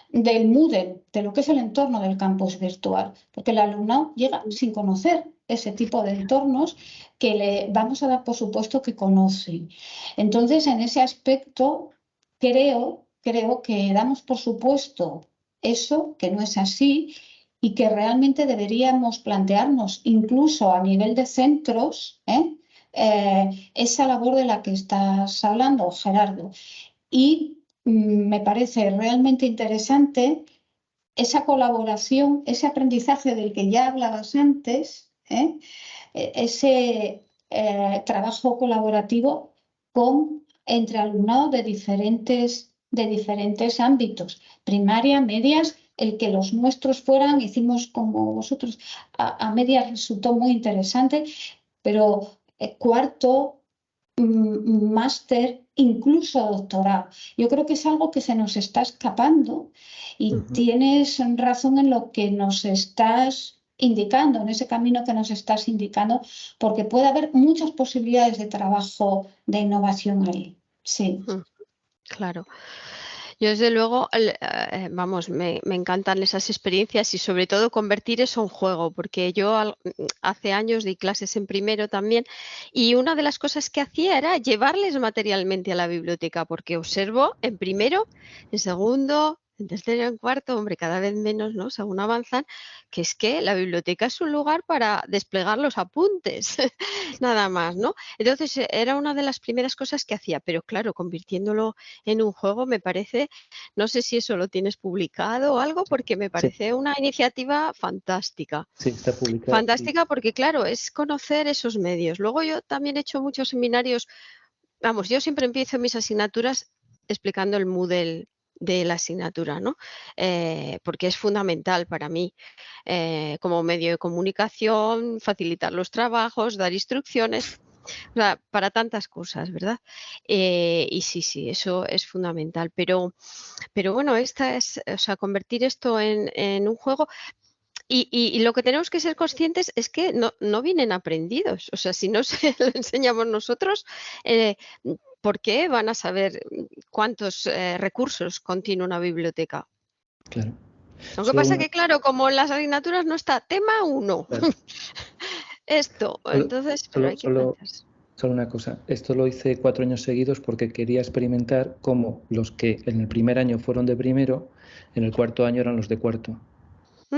del Moodle, de lo que es el entorno del campus virtual, porque el alumnado llega sin conocer ese tipo de entornos que le vamos a dar por supuesto que conocen. Entonces, en ese aspecto, creo que damos por supuesto eso, que no es así, y que realmente deberíamos plantearnos, incluso a nivel de centros, esa labor de la que estás hablando, Gerardo. Y me parece realmente interesante esa colaboración, ese aprendizaje del que ya hablabas antes, ese trabajo colaborativo entre alumnado de diferentes ámbitos, primaria, medias, el que los nuestros fueran, hicimos como vosotros, a medias resultó muy interesante, pero cuarto, máster, incluso doctorado. Yo creo que es algo que se nos está escapando y tienes razón en lo que nos estás indicando, en ese camino que nos estás indicando, porque puede haber muchas posibilidades de trabajo, de innovación ahí. Sí. Claro. Yo desde luego, vamos, me encantan esas experiencias y sobre todo convertir eso en juego, porque yo hace años di clases en primero también y una de las cosas que hacía era llevarles materialmente a la biblioteca, porque observo en primero, en segundo, en tercero, en cuarto, hombre, cada vez menos, ¿no? Según avanzan, que es que la biblioteca es un lugar para desplegar los apuntes, nada más, ¿no? Entonces era una de las primeras cosas que hacía, pero claro, convirtiéndolo en un juego me parece, no sé si eso lo tienes publicado o algo, porque me parece una iniciativa fantástica. Sí, está publicado. Fantástica porque, claro, es conocer esos medios. Luego yo también he hecho muchos seminarios, vamos, yo siempre empiezo mis asignaturas explicando el Moodle de la asignatura, ¿no? Porque es fundamental para mí como medio de comunicación, facilitar los trabajos, dar instrucciones. O sea, para tantas cosas, ¿verdad? Y sí, eso es fundamental. Pero bueno, o sea, convertir esto en un juego. Y lo que tenemos que ser conscientes es que no vienen aprendidos. O sea, si no se lo enseñamos nosotros, ¿por qué van a saber cuántos recursos contiene una biblioteca? Claro. Lo que pasa que, claro, como en las asignaturas no está tema 1, claro. Esto, entonces, pero hay que plantearse. Solo una cosa, esto lo hice 4 años seguidos porque quería experimentar cómo los que en el primer año fueron de primero, en el cuarto año eran los de cuarto.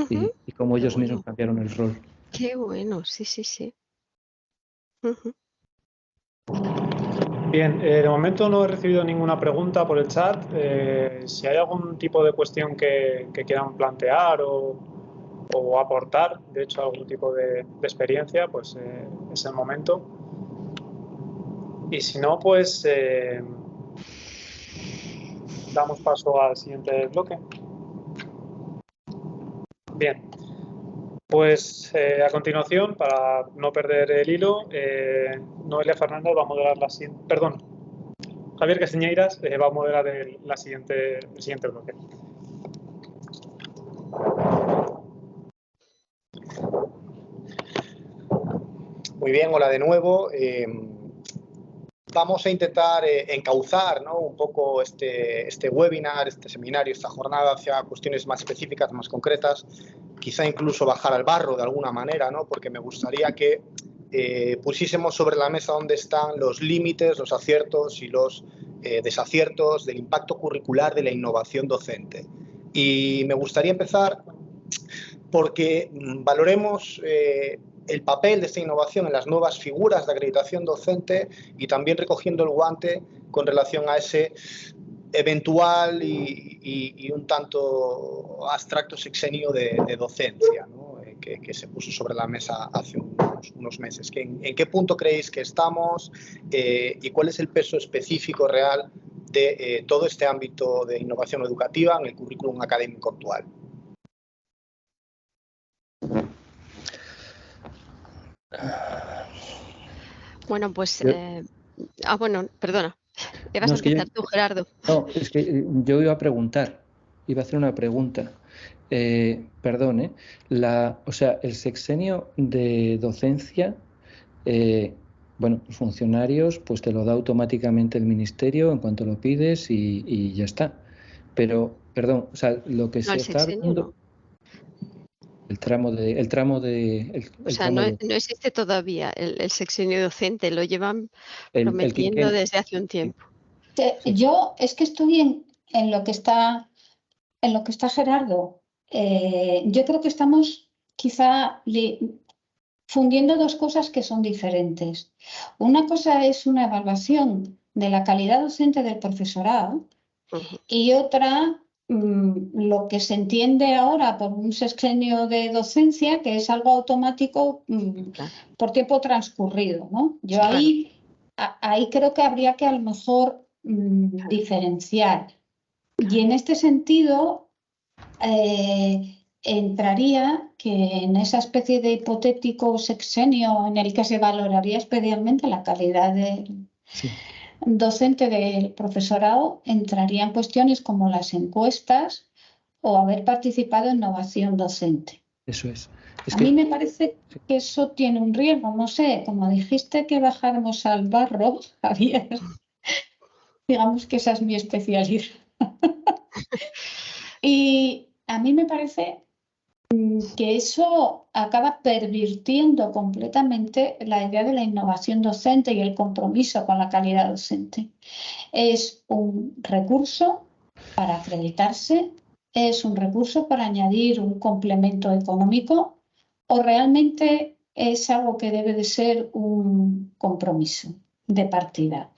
Y cómo ellos mismos cambiaron el rol. Qué bueno, sí. Bien, de momento no he recibido ninguna pregunta por el chat. Si hay algún tipo de cuestión que quieran plantear o aportar, de hecho, algún tipo de experiencia, pues es el momento. Y si no, pues damos paso al siguiente bloque. Bien, pues a continuación, para no perder el hilo, Noelia Fernández va a moderar la siguiente... Perdón, Javier Castiñeiras va a moderar el siguiente bloque. Muy bien, hola de nuevo. Vamos a intentar encauzar, ¿no?, un poco este webinar, este seminario, esta jornada hacia cuestiones más específicas, más concretas, quizá incluso bajar al barro de alguna manera, ¿no?, porque me gustaría que pusiésemos sobre la mesa dónde están los límites, los aciertos y los desaciertos del impacto curricular de la innovación docente. Y me gustaría empezar porque valoremos el papel de esta innovación en las nuevas figuras de acreditación docente y también recogiendo el guante con relación a ese eventual y un tanto abstracto sexenio de docencia, ¿no?, que se puso sobre la mesa hace unos meses. ¿En qué punto creéis que estamos y cuál es el peso específico real de todo este ámbito de innovación educativa en el currículum académico actual? Bueno, pues... bueno, perdona. ¿Te vas a empezar tú, Gerardo? No, es que yo iba a preguntar, iba a hacer una pregunta. Perdón, o sea, el sexenio de docencia, bueno, los funcionarios, pues te lo da automáticamente el ministerio en cuanto lo pides y ya está. Pero, perdón, o sea, lo que se está hablando... No. El tramo de... O sea, no existe todavía el sexenio docente, lo llevan prometiendo desde hace un tiempo. Yo es que estoy en lo que está Gerardo. Yo creo que estamos quizá fundiendo dos cosas que son diferentes. Una cosa es una evaluación de la calidad docente del profesorado y otra lo que se entiende ahora por un sexenio de docencia, que es algo automático por tiempo transcurrido, ¿no? Yo ahí creo que habría que a lo mejor diferenciar. Y en este sentido entraría que en esa especie de hipotético sexenio en el que se valoraría especialmente la calidad del docente del profesorado, entrarían cuestiones como las encuestas o haber participado en innovación docente. Eso es. A mí me parece que eso tiene un riesgo, no sé, como dijiste que bajáramos al barro, Javier, digamos que esa es mi especialidad. Y a mí me parece que eso acaba pervirtiendo completamente la idea de la innovación docente y el compromiso con la calidad docente. Es un recurso para acreditarse, es un recurso para añadir un complemento económico o realmente es algo que debe de ser un compromiso de partida.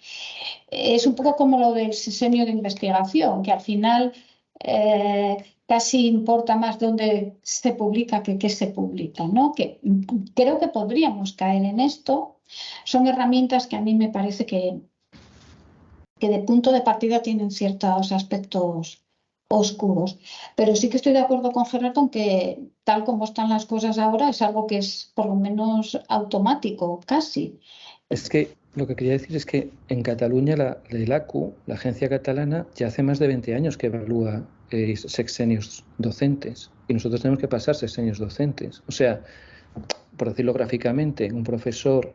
Es un poco como lo del sexenio de investigación, que al final casi importa más dónde se publica que qué se publica, ¿no? Que creo que podríamos caer en esto. Son herramientas que a mí me parece que de punto de partida tienen ciertos aspectos oscuros. Pero sí que estoy de acuerdo con Gerardo en que tal como están las cosas ahora es algo que es por lo menos automático, casi. Es que lo que quería decir es que en Cataluña la ACU, la agencia catalana, ya hace más de 20 años que evalúa sexenios docentes y nosotros tenemos que pasar sexenios docentes. O sea, por decirlo gráficamente, un profesor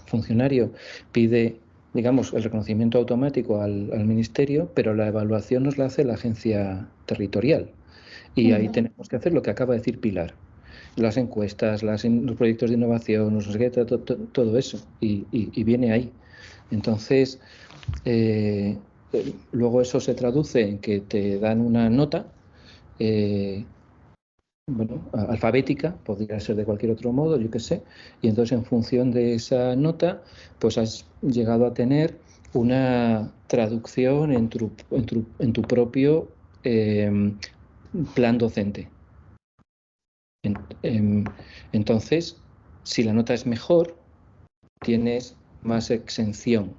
funcionario pide, digamos, el reconocimiento automático al ministerio, pero la evaluación nos la hace la agencia territorial. Y ahí tenemos que hacer lo que acaba de decir Pilar. Las encuestas, los proyectos de innovación, no sé qué, todo eso, y viene ahí. Entonces, luego eso se traduce en que te dan una nota bueno, alfabética, podría ser de cualquier otro modo, yo qué sé, y entonces en función de esa nota, pues has llegado a tener una traducción en tu propio plan docente. Entonces, si la nota es mejor, tienes más exención.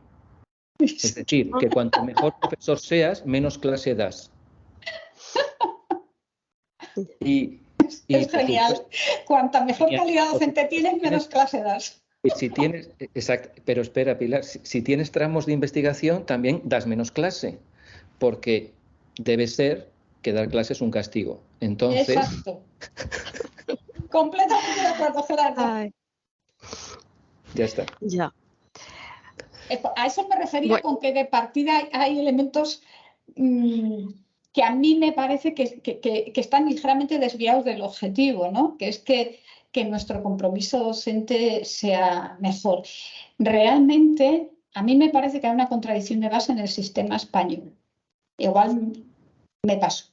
Es decir, que cuanto mejor profesor seas, menos clase das. Es genial. Cuanta mejor calidad docente tienes, menos clase das. Si tienes, exacto, pero espera, Pilar, si tienes tramos de investigación, también das menos clase, porque debe ser que dar clase es un castigo. Entonces. Exacto. Completamente de acuerdo, Gerardo. Ay. Ya está. Ya. A eso me refería Bueno. con que de partida hay elementos que a mí me parece que están ligeramente desviados del objetivo, ¿no? Que es que nuestro compromiso docente sea mejor. Realmente, a mí me parece que hay una contradicción de base en el sistema español. Igual me paso.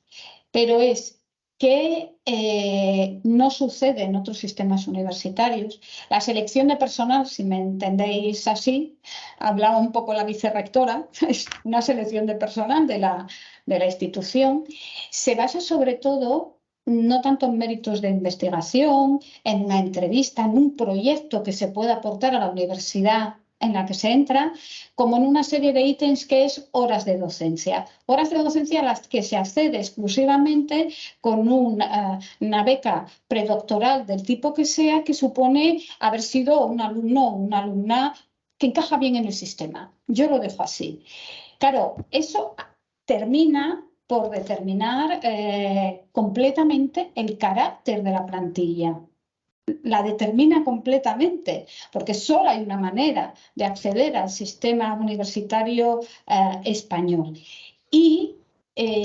Pero es que no sucede en otros sistemas universitarios. La selección de personal, si me entendéis así, hablaba un poco la vicerrectora, es una selección de personal de la institución, se basa sobre todo no tanto en méritos de investigación, en una entrevista, en un proyecto que se pueda aportar a la universidad en la que se entra, como en una serie de ítems que es horas de docencia. Horas de docencia a las que se accede exclusivamente con una beca predoctoral del tipo que sea, que supone haber sido un alumno o una alumna que encaja bien en el sistema. Yo lo dejo así. Claro, eso termina por determinar completamente el carácter de la plantilla. La determina completamente, porque solo hay una manera de acceder al sistema universitario español. Y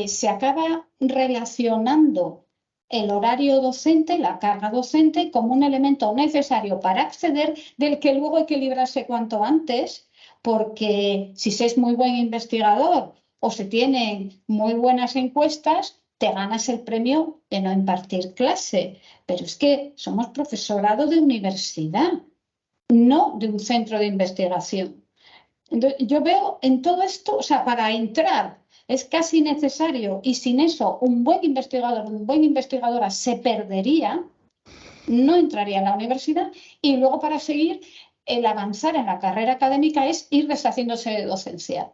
se acaba relacionando el horario docente, la carga docente, como un elemento necesario para acceder, del que luego hay que librarse cuanto antes, porque si se es muy buen investigador o se tienen muy buenas encuestas, te ganas el premio de no impartir clase. Pero es que somos profesorado de universidad, no de un centro de investigación. Entonces, yo veo en todo esto, o sea, para entrar es casi necesario, y sin eso un buen investigador, una buena investigadora se perdería, no entraría en la universidad, y luego para seguir, el avanzar en la carrera académica es ir deshaciéndose de docencia.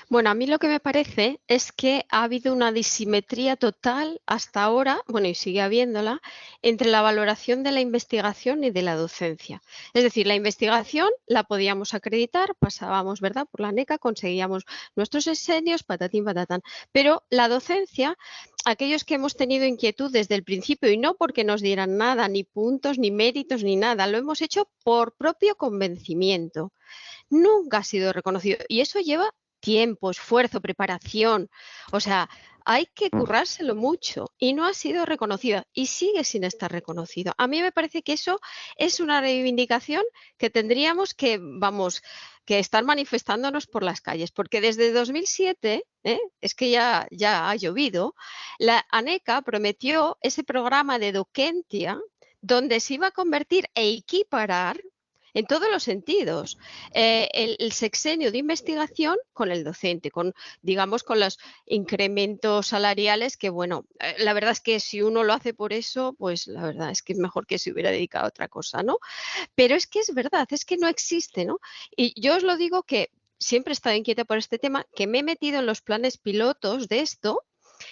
Bueno, a mí lo que me parece es que ha habido una disimetría total hasta ahora, bueno, y sigue habiéndola, entre la valoración de la investigación y de la docencia. Es decir, la investigación la podíamos acreditar, pasábamos, ¿verdad?, por la NECA, conseguíamos nuestros exenios, patatín, patatán. Pero la docencia, aquellos que hemos tenido inquietud desde el principio, y no porque nos dieran nada, ni puntos, ni méritos, ni nada, lo hemos hecho por propio convencimiento. Nunca ha sido reconocido, y eso lleva tiempo, esfuerzo, preparación, o sea, hay que currárselo mucho y no ha sido reconocido y sigue sin estar reconocido. A mí me parece que eso es una reivindicación que tendríamos que, que estar manifestándonos por las calles, porque desde 2007, es que ya ha llovido, la ANECA prometió ese programa de Docentia donde se iba a convertir e equiparar en todos los sentidos, el sexenio de investigación con el docente, digamos, con los incrementos salariales que, bueno, la verdad es que si uno lo hace por eso, pues la verdad es que es mejor que se hubiera dedicado a otra cosa, ¿no? Pero es que es verdad, es que no existe, ¿no? Y yo os lo digo que siempre he estado inquieta por este tema, que me he metido en los planes pilotos de esto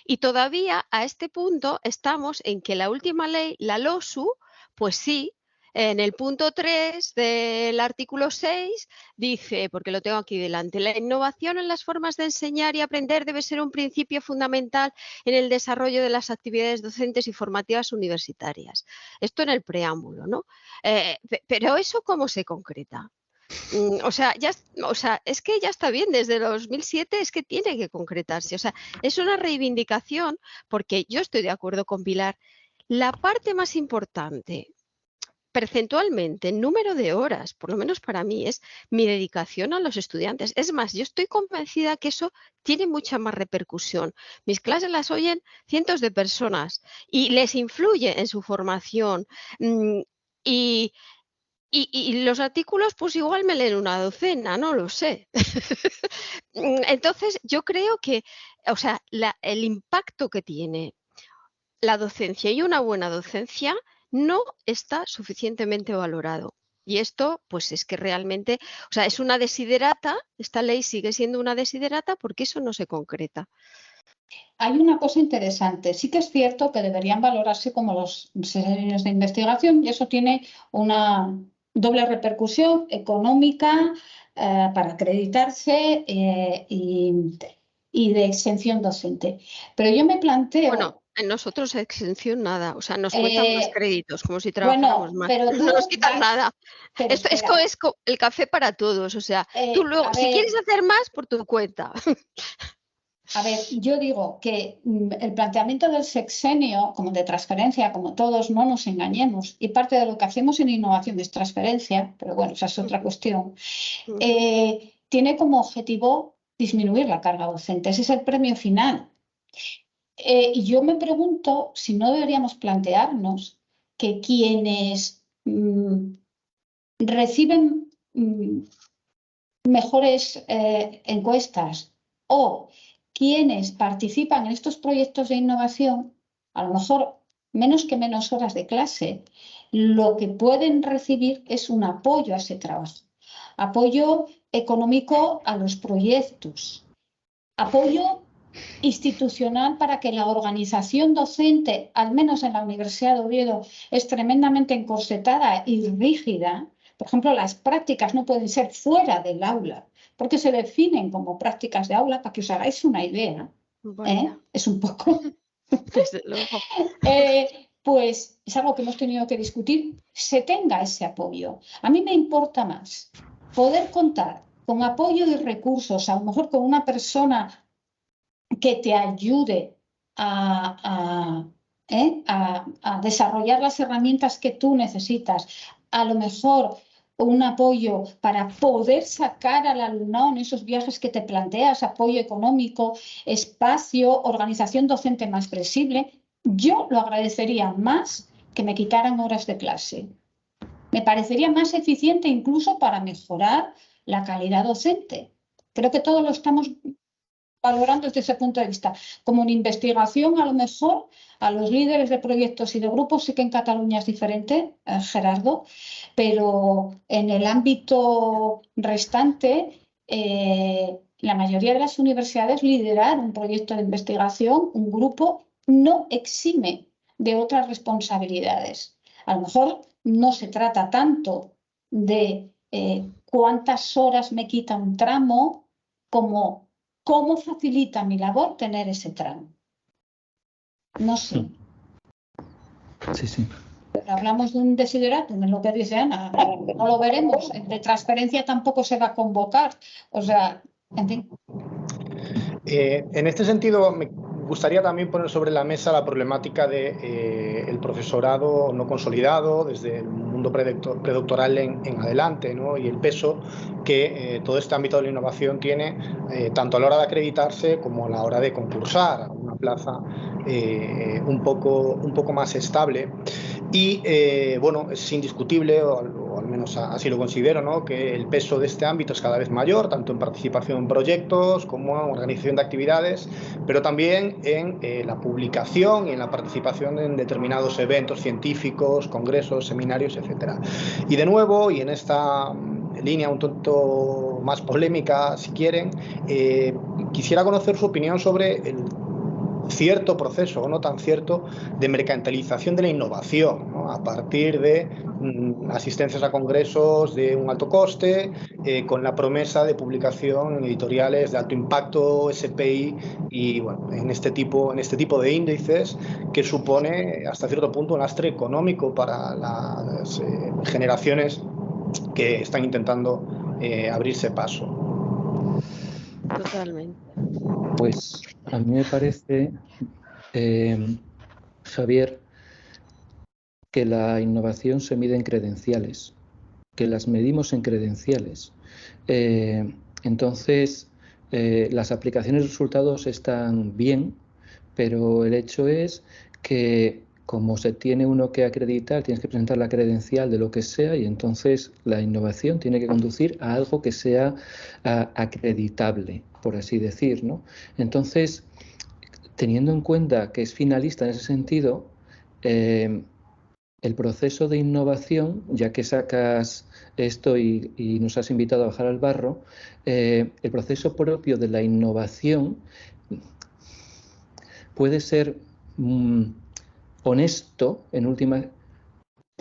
y todavía a este punto estamos en que la última ley, la LOSU, pues sí, en el punto 3 del artículo 6 dice, porque lo tengo aquí delante, la innovación en las formas de enseñar y aprender debe ser un principio fundamental en el desarrollo de las actividades docentes y formativas universitarias. Esto en el preámbulo, ¿no? Pero ¿eso cómo se concreta? O sea, es que ya está bien, desde 2007 es que tiene que concretarse. O sea, es una reivindicación, porque yo estoy de acuerdo con Pilar. La parte más importante percentualmente, en número de horas, por lo menos para mí, es mi dedicación a los estudiantes. Es más, yo estoy convencida que eso tiene mucha más repercusión. Mis clases las oyen cientos de personas y les influye en su formación. Y los artículos, pues igual me leen una docena, no lo sé. Entonces, yo creo que, o sea, el impacto que tiene la docencia y una buena docencia no está suficientemente valorado. Y esto, pues es que realmente, o sea, es una desiderata, esta ley sigue siendo una desiderata porque eso no se concreta. Hay una cosa interesante, sí que es cierto que deberían valorarse como los serios de investigación y eso tiene una doble repercusión económica para acreditarse y de exención docente. Pero yo me planteo... Bueno, en nosotros exención nada, o sea, nos cuentan más créditos, como si trabajáramos bueno, más. pero No nos quitan nada. Pero Esto es el café para todos, o sea, tú luego, si quieres hacer más, por tu cuenta. A ver, yo digo que el planteamiento del sexenio, como de transferencia, como todos, no nos engañemos, y parte de lo que hacemos en innovación es transferencia, pero bueno, esa es otra cuestión, tiene como objetivo disminuir la carga docente, ese es el premio final. Y yo me pregunto si no deberíamos plantearnos que quienes reciben mejores encuestas o quienes participan en estos proyectos de innovación, a lo mejor menos horas de clase, lo que pueden recibir es un apoyo a ese trabajo, apoyo económico a los proyectos, apoyo institucional para que la organización docente, al menos en la Universidad de Oviedo, es tremendamente encorsetada y rígida. Por ejemplo, las prácticas no pueden ser fuera del aula, porque se definen como prácticas de aula, para que os hagáis una idea. Es un poco... Desde luego. Pues es algo que hemos tenido que discutir, se tenga ese apoyo. A mí me importa más poder contar con apoyo y recursos, a lo mejor con una persona que te ayude a desarrollar las herramientas que tú necesitas, a lo mejor un apoyo para poder sacar al alumnado en esos viajes que te planteas, apoyo económico, espacio, organización docente más flexible. Yo lo agradecería más que me quitaran horas de clase. Me parecería más eficiente incluso para mejorar la calidad docente. Creo que todos lo estamos valorando desde ese punto de vista. Como en investigación, a lo mejor, a los líderes de proyectos y de grupos, sí que en Cataluña es diferente, Gerardo, pero en el ámbito restante, la mayoría de las universidades liderar un proyecto de investigación, un grupo, no exime de otras responsabilidades. A lo mejor no se trata tanto de cuántas horas me quita un tramo como cómo facilita mi labor tener ese tramo. No sé. Sí. Pero hablamos de un desideratum, en lo que dice Ana, no lo veremos. De transferencia tampoco se va a convocar. O sea, en fin. En este sentido, me gustaría también poner sobre la mesa la problemática del profesorado no consolidado desde el mundo predoctoral en adelante, ¿no? Y el peso que todo este ámbito de la innovación tiene tanto a la hora de acreditarse como a la hora de concursar a una plaza un poco más estable. Y bueno, es indiscutible, o al menos así lo considero, ¿no?, que el peso de este ámbito es cada vez mayor, tanto en participación en proyectos como en organización de actividades, pero también en la publicación y en la participación en determinados eventos científicos, congresos, seminarios, etc. Y de nuevo, y en esta línea un tanto más polémica, si quieren, quisiera conocer su opinión sobre el cierto proceso, o no tan cierto, de mercantilización de la innovación, ¿no?, a partir de asistencias a congresos de un alto coste, con la promesa de publicación en editoriales de alto impacto, SPI, y bueno, en este tipo de índices que supone hasta cierto punto un lastre económico para las generaciones que están intentando abrirse paso. Totalmente. Pues a mí me parece, Javier, que la innovación se mide en credenciales, que las medimos en credenciales. Entonces, las aplicaciones y resultados están bien, pero el hecho es que como se tiene uno que acreditar, tienes que presentar la credencial de lo que sea, y entonces la innovación tiene que conducir a algo que sea acreditable, por así decir, ¿no? Entonces, teniendo en cuenta que es finalista en ese sentido, el proceso de innovación, ya que sacas esto y nos has invitado a bajar al barro, el proceso propio de la innovación puede ser honesto en última,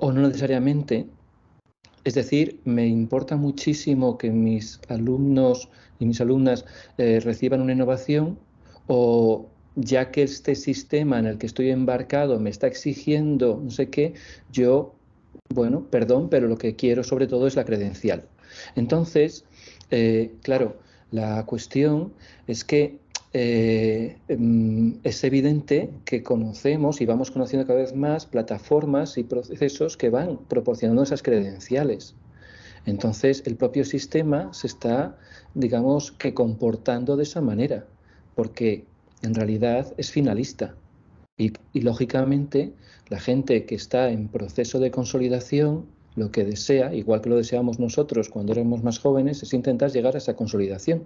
o no necesariamente. Es decir, me importa muchísimo que mis alumnos y mis alumnas reciban una innovación, o ya que este sistema en el que estoy embarcado me está exigiendo no sé qué, yo, bueno, perdón, pero lo que quiero sobre todo es la credencial. Entonces, claro, la cuestión es que es evidente que conocemos y vamos conociendo cada vez más plataformas y procesos que van proporcionando esas credenciales. Entonces, el propio sistema se está, digamos, que comportando de esa manera, porque en realidad es finalista. Y lógicamente, la gente que está en proceso de consolidación, lo que desea, igual que lo deseamos nosotros cuando éramos más jóvenes, es intentar llegar a esa consolidación.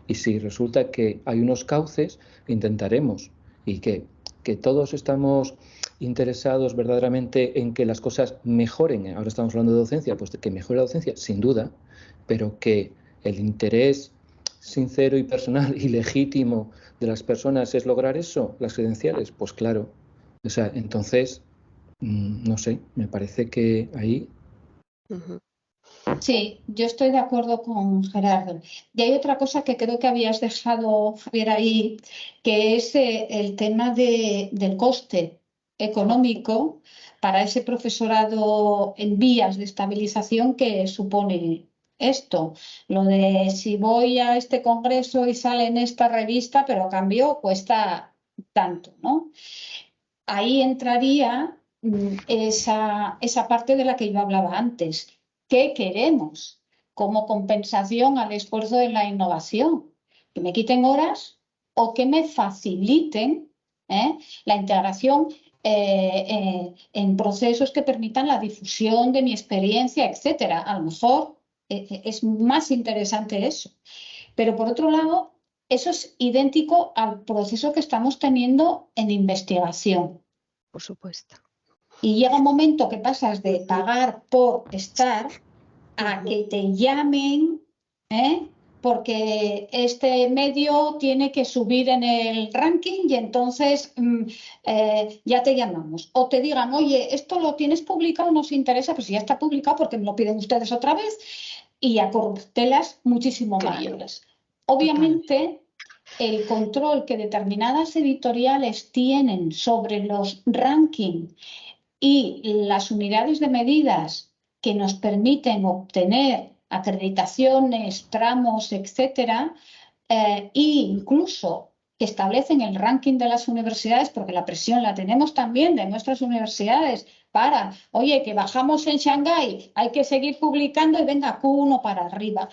Y si resulta que hay unos cauces, intentaremos, y que todos estamos interesados verdaderamente en que las cosas mejoren. Ahora estamos hablando de docencia, pues de que mejore la docencia, sin duda, pero que el interés sincero y personal y legítimo de las personas es lograr eso, las credenciales, pues claro. O sea, entonces, no sé, me parece que ahí... Sí, yo estoy de acuerdo con Gerardo. Y hay otra cosa que creo que habías dejado, Javier, ahí, que es el tema del coste económico para ese profesorado en vías de estabilización que supone esto. Lo de si voy a este congreso y sale en esta revista, pero a cambio cuesta tanto, ¿no? Ahí entraría esa parte de la que yo hablaba antes. ¿Qué queremos como compensación al esfuerzo de la innovación? ¿Que me quiten horas o que me faciliten la integración en procesos que permitan la difusión de mi experiencia, etcétera? A lo mejor es más interesante eso. Pero por otro lado, eso es idéntico al proceso que estamos teniendo en investigación. Por supuesto. Y llega un momento que pasas de pagar por estar a que te llamen, porque este medio tiene que subir en el ranking y entonces ya te llamamos. O te digan, oye, esto lo tienes publicado, nos interesa, pero si ya está publicado, ¿por qué me lo piden ustedes otra vez? Y a corruptelas muchísimo mayores. Obviamente, el control que determinadas editoriales tienen sobre los rankings y las unidades de medidas que nos permiten obtener acreditaciones, tramos, etcétera, e incluso que establecen el ranking de las universidades, porque la presión la tenemos también de nuestras universidades para, oye, que bajamos en Shanghái, hay que seguir publicando y venga Q1 para arriba.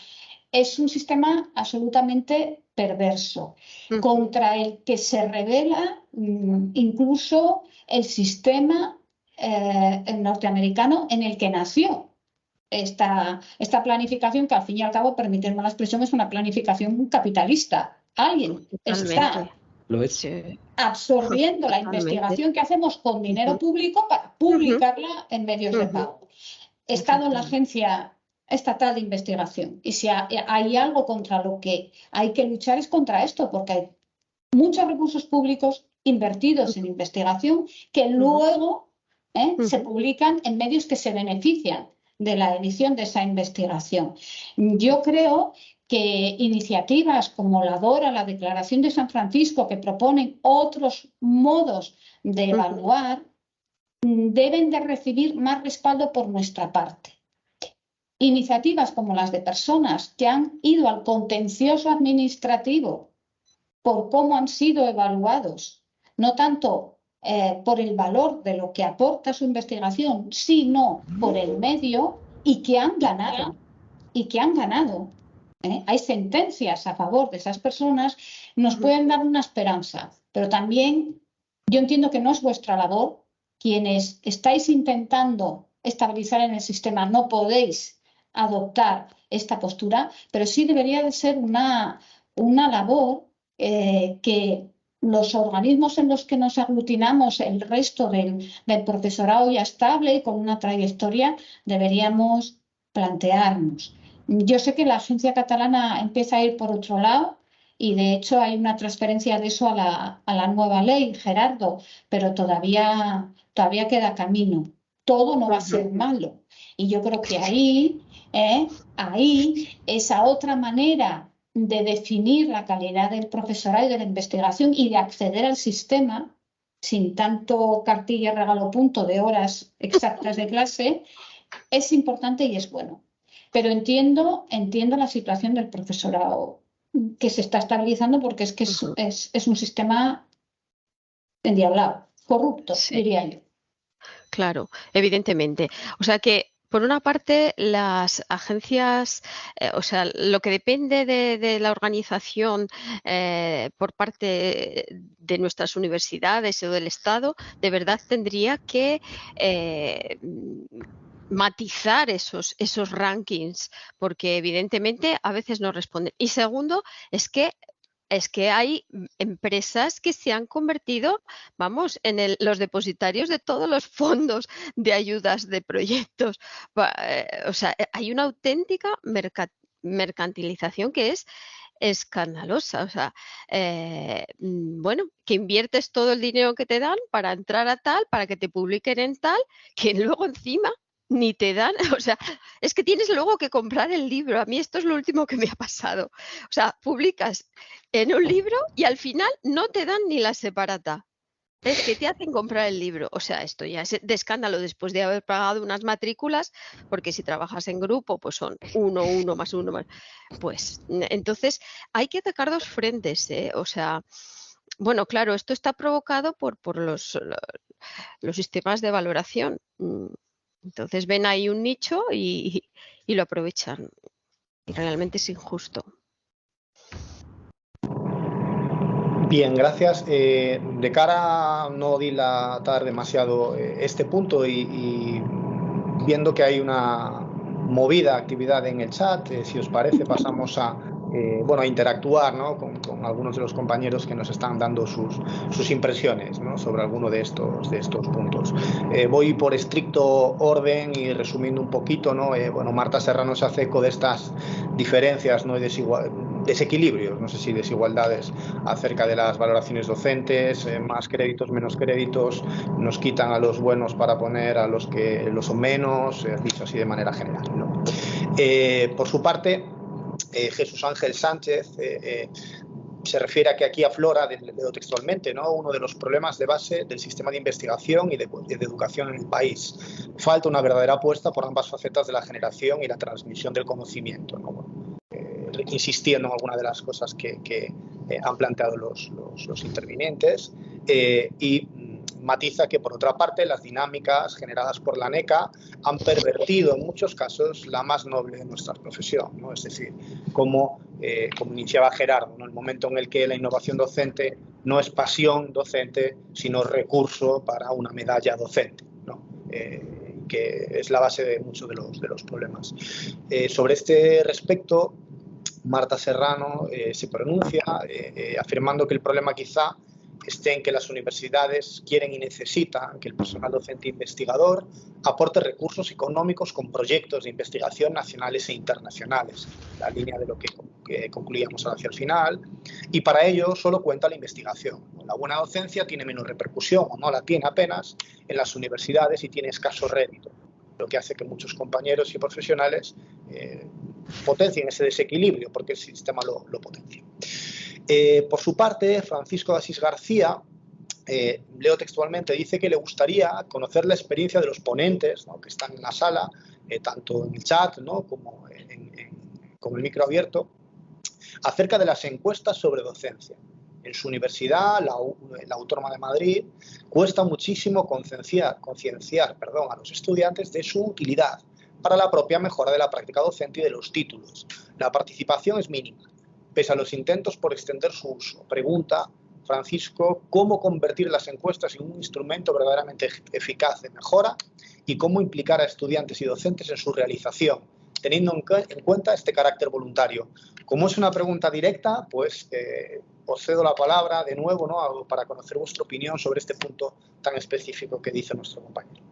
Es un sistema absolutamente perverso, contra el que se revela incluso el sistema norteamericano en el que nació esta planificación, que al fin y al cabo, permitirme la expresión, es una planificación capitalista. Alguien está absorbiendo la investigación que hacemos con dinero público para publicarla en medios de pago. He estado en la Agencia Estatal de Investigación y si hay algo contra lo que hay que luchar es contra esto, porque hay muchos recursos públicos invertidos en investigación que luego se publican en medios que se benefician de la edición de esa investigación. Yo creo que iniciativas como la DORA, la Declaración de San Francisco, que proponen otros modos de evaluar, deben de recibir más respaldo por nuestra parte. Iniciativas como las de personas que han ido al contencioso administrativo por cómo han sido evaluados, no tanto por el valor de lo que aporta su investigación, sino por el medio, y que han ganado. Hay sentencias a favor de esas personas, nos pueden dar una esperanza, pero también yo entiendo que no es vuestra labor. Quienes estáis intentando estabilizar en el sistema no podéis adoptar esta postura, pero sí debería de ser una labor que los organismos en los que nos aglutinamos, el resto del profesorado ya estable y con una trayectoria, deberíamos plantearnos. Yo sé que la agencia catalana empieza a ir por otro lado y de hecho hay una transferencia de eso a la nueva ley, Gerardo, pero todavía queda camino. Todo no va a ser malo. Y yo creo que ahí esa otra manera de definir la calidad del profesorado y de la investigación y de acceder al sistema sin tanto cartilla regalo punto de horas exactas de clase es importante y es bueno. Pero entiendo la situación del profesorado que se está estabilizando porque es que es un sistema endiablado, corrupto, diría yo. Claro, evidentemente. O sea que, por una parte, las agencias, o sea, lo que depende de la organización por parte de nuestras universidades o del Estado, de verdad tendría que matizar esos rankings, porque evidentemente a veces no responden. Y segundo, es que hay empresas que se han convertido, vamos, en los depositarios de todos los fondos de ayudas de proyectos. O sea, hay una auténtica mercantilización que es escandalosa. O sea, bueno, que inviertes todo el dinero que te dan para entrar a tal, para que te publiquen en tal, que luego encima ni te dan, o sea, es que tienes luego que comprar el libro. A mí esto es lo último que me ha pasado. O sea, publicas en un libro y al final no te dan ni la separata. Es que te hacen comprar el libro. O sea, esto ya es de escándalo después de haber pagado unas matrículas, porque si trabajas en grupo, pues son 1 más 1 más. Pues entonces hay que atacar dos frentes, ¿eh? O sea, bueno, claro, esto está provocado por los sistemas de valoración. Entonces ven ahí un nicho y lo aprovechan. Realmente es injusto. Bien, gracias. De cara a no dilatar demasiado este punto y viendo que hay una movida actividad en el chat, si os parece pasamos a interactuar, ¿no? con algunos de los compañeros que nos están dando sus impresiones, ¿no? sobre alguno de estos puntos. Voy por estricto orden y resumiendo un poquito, ¿no? Marta Serrano se hace eco de estas diferencias, ¿no? y desequilibrios, no sé si desigualdades acerca de las valoraciones docentes, más créditos, menos créditos, nos quitan a los buenos para poner a los que lo son menos, dicho así de manera general, ¿no? Por su parte, Jesús Ángel Sánchez se refiere a que aquí aflora, leo textualmente, ¿no? uno de los problemas de base del sistema de investigación y de educación en el país. Falta una verdadera apuesta por ambas facetas de la generación y la transmisión del conocimiento, ¿no? Insistiendo en alguna de las cosas que han planteado los intervinientes y matiza que, por otra parte, las dinámicas generadas por la NECA han pervertido en muchos casos la más noble de nuestra profesión, ¿no? Es decir, como iniciaba Gerardo, ¿no? El momento en el que la innovación docente no es pasión docente, sino recurso para una medalla docente, ¿no? Que es la base de muchos de los problemas. Sobre este respecto, Marta Serrano se pronuncia afirmando que el problema quizá esté en que las universidades quieren y necesitan que el personal docente investigador aporte recursos económicos con proyectos de investigación nacionales e internacionales, la línea de lo que concluíamos hacia el final, y para ello solo cuenta la investigación. La buena docencia tiene menos repercusión o no la tiene apenas en las universidades y tiene escaso rédito, lo que hace que muchos compañeros y profesionales potencien ese desequilibrio porque el sistema lo potencia. Por su parte, Francisco de Asís García, leo textualmente, dice que le gustaría conocer la experiencia de los ponentes, ¿no? que están en la sala, tanto en el chat, ¿no? como el micro abierto, acerca de las encuestas sobre docencia. en su universidad, la Autónoma de Madrid, cuesta muchísimo concienciar a los estudiantes de su utilidad para la propia mejora de la práctica docente y de los títulos. La participación es mínima, pese a los intentos por extender su uso. Pregunta Francisco, ¿cómo convertir las encuestas en un instrumento verdaderamente eficaz de mejora y cómo implicar a estudiantes y docentes en su realización, teniendo en cuenta este carácter voluntario? Como es una pregunta directa, pues os cedo la palabra de nuevo, ¿no?, para conocer vuestra opinión sobre este punto tan específico que dice nuestro compañero.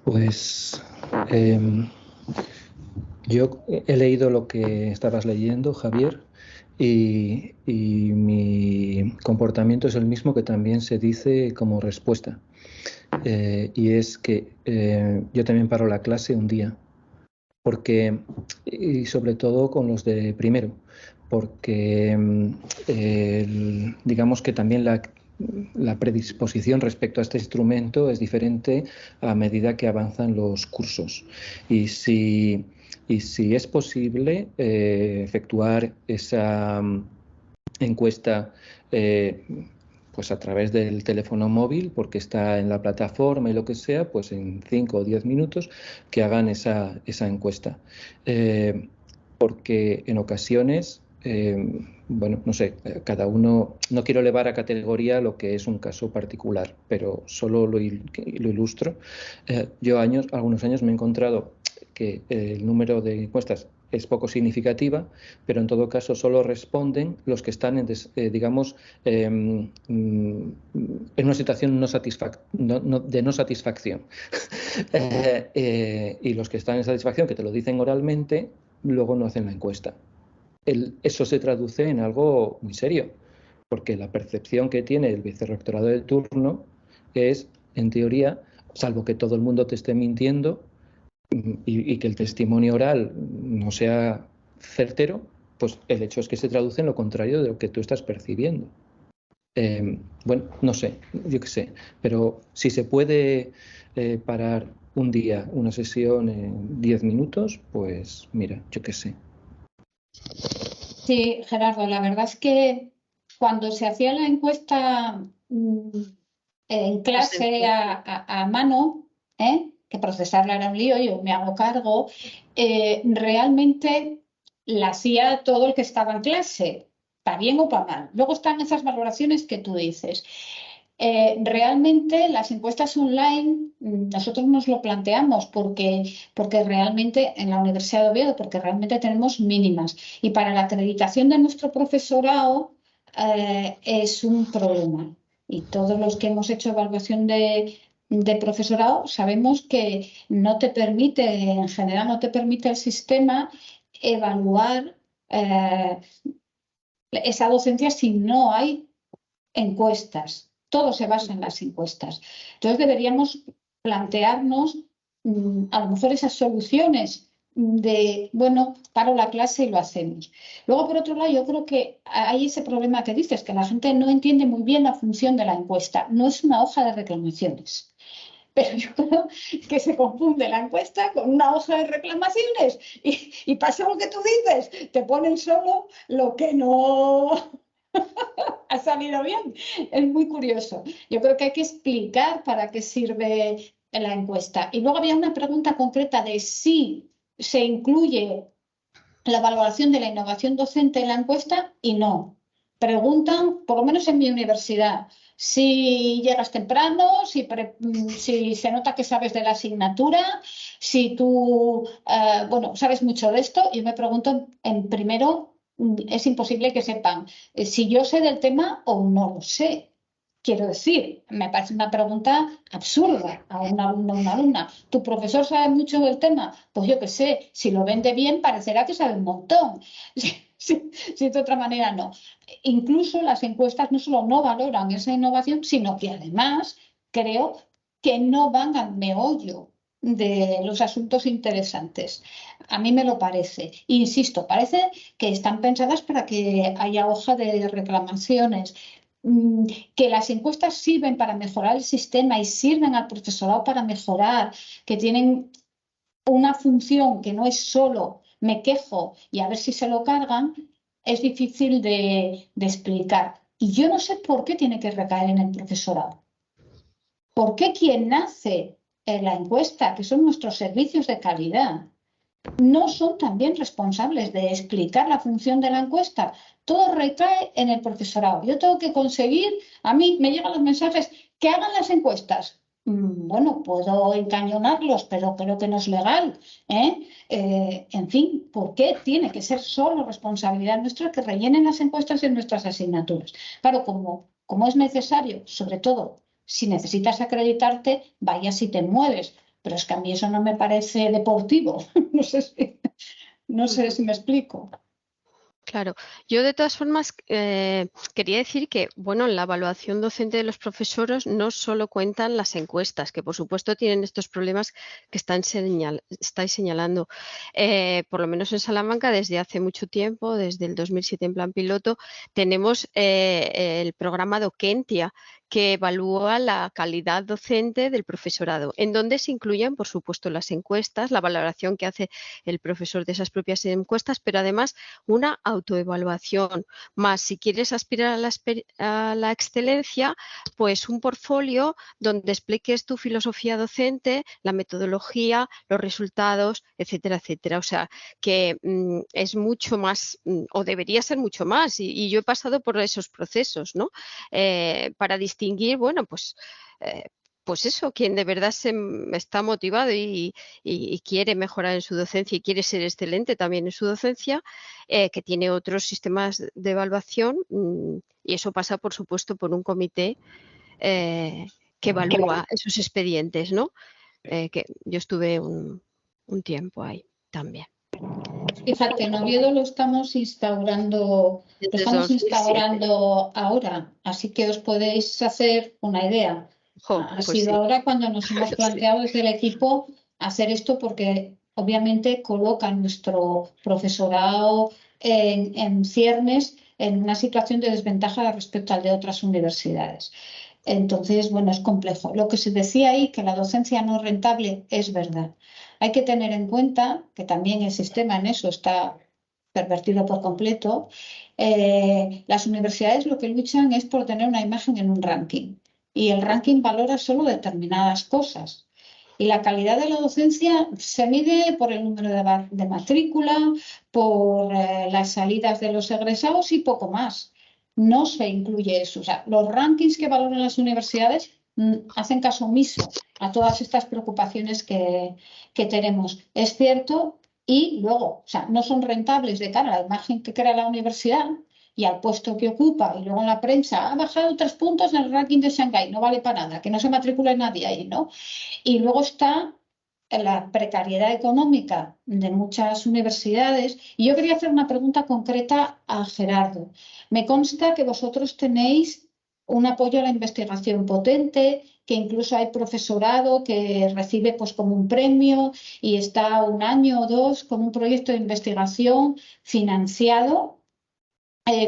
Pues yo he leído lo que estabas leyendo, Javier, y mi comportamiento es el mismo que también se dice como respuesta. Y es que yo también paro la clase un día, porque, y sobre todo con los de primero, porque digamos que también la predisposición respecto a este instrumento es diferente a medida que avanzan los cursos. Y si es posible efectuar esa encuesta pues a través del teléfono móvil, porque está en la plataforma y lo que sea, pues en 5 o 10 minutos que hagan esa encuesta. Porque en ocasiones, bueno, no sé, cada uno, no quiero elevar a categoría lo que es un caso particular, pero solo lo ilustro. Yo algunos años me he encontrado que el número de encuestas es poco significativa, pero en todo caso solo responden los que están, digamos, en una situación de no satisfacción. Y los que están en satisfacción, que te lo dicen oralmente, luego no hacen la encuesta. Eso se traduce en algo muy serio, porque la percepción que tiene el vicerrectorado de turno es, en teoría, salvo que todo el mundo te esté mintiendo, y que el testimonio oral no sea certero, pues el hecho es que se traduce en lo contrario de lo que tú estás percibiendo. Bueno, no sé, yo qué sé, pero si se puede parar un día una sesión en 10 minutos, pues mira, yo qué sé. Sí, Gerardo, la verdad es que cuando se hacía la encuesta en clase a mano, que procesarla era un lío, yo me hago cargo, realmente la hacía todo el que estaba en clase, para bien o para mal. Luego están esas valoraciones que tú dices. Realmente las encuestas online nosotros nos lo planteamos porque realmente en la Universidad de Oviedo, porque realmente tenemos mínimas, y para la acreditación de nuestro profesorado es un problema. Y todos los que hemos hecho evaluación de profesorado sabemos que no te permite, en general no te permite el sistema evaluar esa docencia si no hay encuestas. Todo se basa en las encuestas. Entonces deberíamos plantearnos a lo mejor esas soluciones de, bueno, paro la clase y lo hacemos. Luego, por otro lado, yo creo que hay ese problema que dices, que la gente no entiende muy bien la función de la encuesta. No es una hoja de reclamaciones. Pero yo creo que se confunde la encuesta con una hoja de reclamaciones y pasa lo que tú dices, te ponen solo lo que no ha salido bien. Es muy curioso. Yo creo que hay que explicar para qué sirve la encuesta. Y luego había una pregunta concreta de si se incluye la valoración de la innovación docente en la encuesta y no. Preguntan, por lo menos en mi universidad, si llegas temprano, si se nota que sabes de la asignatura, si tú, bueno, sabes mucho de esto. Yo me pregunto en primero, es imposible que sepan si yo sé del tema o no lo sé. Quiero decir, me parece una pregunta absurda a un alumno o una alumna. ¿Tu profesor sabe mucho del tema? Pues yo qué sé, si lo vende bien parecerá que sabe un montón. Si de otra manera no. Incluso las encuestas no solo no valoran esa innovación, sino que además creo que no van al meollo de los asuntos interesantes. A mí me lo parece. Insisto, parece que están pensadas para que haya hoja de reclamaciones, que las encuestas sirven para mejorar el sistema y sirven al profesorado para mejorar, que tienen una función que no es solo me quejo y a ver si se lo cargan. es difícil de explicar. Y yo no sé por qué tiene que recaer en el profesorado. ¿Por qué quien hace la encuesta, que son nuestros servicios de calidad, no son también responsables de explicar la función de la encuesta? Todo recae en el profesorado. Yo tengo que conseguir, a mí me llegan los mensajes, que hagan las encuestas. Bueno, puedo encañonarlos, pero creo que no es legal, ¿eh? En fin, ¿por qué tiene que ser solo responsabilidad nuestra que rellenen las encuestas en nuestras asignaturas? Claro, como es necesario, sobre todo si necesitas acreditarte, vaya si te mueves. Pero es que a mí eso no me parece deportivo. No sé si me explico. Claro, yo de todas formas quería decir que, bueno, en la evaluación docente de los profesores no solo cuentan las encuestas, que por supuesto tienen estos problemas que estáis señalando. Por lo menos en Salamanca, desde hace mucho tiempo, desde el 2007 en plan piloto, tenemos el programa Docentia, que evalúa la calidad docente del profesorado, en donde se incluyen, por supuesto, las encuestas, la valoración que hace el profesor de esas propias encuestas, pero además una autoevaluación. Más, si quieres aspirar a la excelencia, pues un portfolio donde expliques tu filosofía docente, la metodología, los resultados, etcétera, etcétera. O sea, que es mucho más, o debería ser mucho más, y yo he pasado por esos procesos, ¿no? Para distinguir, bueno, pues eso, quien de verdad está motivado y quiere mejorar en su docencia y quiere ser excelente también en su docencia, que tiene otros sistemas de evaluación, y eso pasa, por supuesto, por un comité que evalúa esos expedientes, ¿no? Que yo estuve un tiempo ahí también. Fíjate, en Oviedo lo estamos instaurando ahora, así que os podéis hacer una idea. Ha sido ahora cuando nos hemos planteado desde el equipo hacer esto, porque obviamente coloca nuestro profesorado en ciernes, en una situación de desventaja respecto al de otras universidades. Entonces, bueno, es complejo. Lo que se decía ahí, que la docencia no es rentable, es verdad. Hay que tener en cuenta que también el sistema en eso está pervertido por completo. Las universidades lo que luchan es por tener una imagen en un ranking, y el ranking valora solo determinadas cosas. Y la calidad de la docencia se mide por el número de matrícula, por las salidas de los egresados y poco más. No se incluye eso. O sea, los rankings que valoran las universidades hacen caso omiso a todas estas preocupaciones que tenemos. Es cierto, y luego, o sea, no son rentables de cara a la imagen que crea la universidad y al puesto que ocupa, y luego en la prensa ha bajado 3 puntos en el ranking de Shanghái, no vale para nada, que no se matricule nadie ahí, ¿no? Y luego está la precariedad económica de muchas universidades. Y yo quería hacer una pregunta concreta a Gerardo. Me consta que vosotros tenéis un apoyo a la investigación potente, que incluso hay profesorado que recibe pues como un premio y está 1 año o 2 con un proyecto de investigación financiado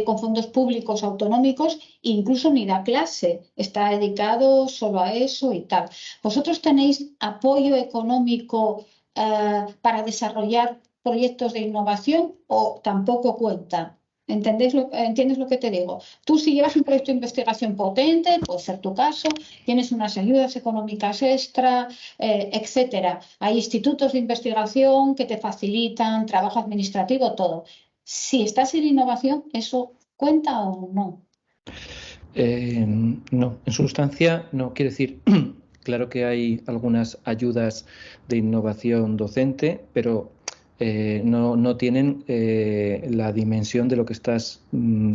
con fondos públicos autonómicos, incluso ni da clase, está dedicado solo a eso y tal. ¿Vosotros tenéis apoyo económico para desarrollar proyectos de innovación o tampoco cuenta? ¿Entiendes lo que te digo? Tú, si llevas un proyecto de investigación potente, puede ser tu caso, tienes unas ayudas económicas extra, etcétera. Hay institutos de investigación que te facilitan trabajo administrativo, todo. Si estás en innovación, ¿eso cuenta o no? No, en sustancia no. Quiere decir, claro que hay algunas ayudas de innovación docente, pero no tienen la dimensión de lo que estás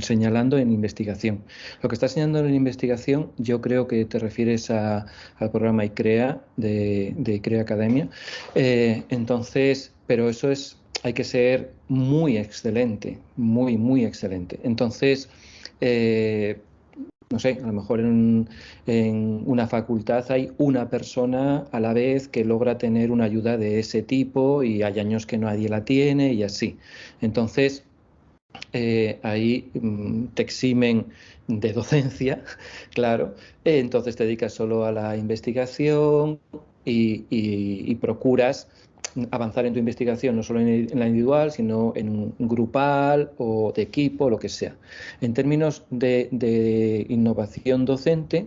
señalando en investigación. Lo que estás señalando en investigación, yo creo que te refieres al programa ICREA de ICREA Academia. Entonces, pero eso hay que ser muy excelente, muy excelente. Entonces, no sé, a lo mejor en una facultad hay una persona a la vez que logra tener una ayuda de ese tipo, y hay años que nadie la tiene y así. Entonces, ahí te eximen de docencia, claro. Entonces te dedicas solo a la investigación y procuras avanzar en tu investigación, no solo en la individual, sino en un grupal o de equipo, lo que sea. En términos de innovación docente,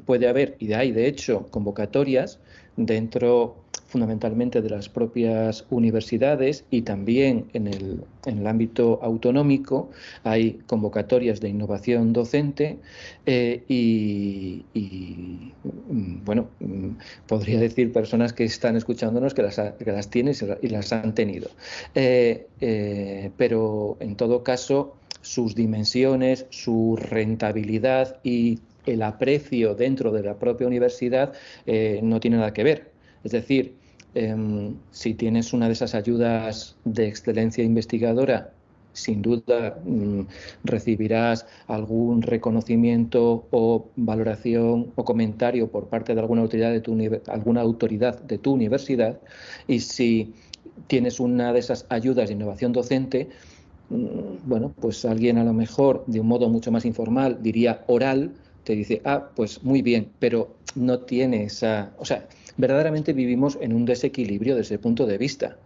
puede haber, y hay de hecho convocatorias dentro fundamentalmente de las propias universidades y también en el ámbito autonómico hay convocatorias de innovación docente bueno, podría decir personas que están escuchándonos que las tienen y las han tenido. Pero en todo caso, sus dimensiones, su rentabilidad y el aprecio dentro de la propia universidad no tiene nada que ver. Es decir, si tienes una de esas ayudas de excelencia investigadora, sin duda recibirás algún reconocimiento o valoración o comentario por parte de alguna autoridad de tu universidad, y si tienes una de esas ayudas de innovación docente, bueno, pues alguien a lo mejor de un modo mucho más informal, diría oral, te dice, pues muy bien, pero no tiene esa... O sea, verdaderamente vivimos en un desequilibrio desde el punto de vista,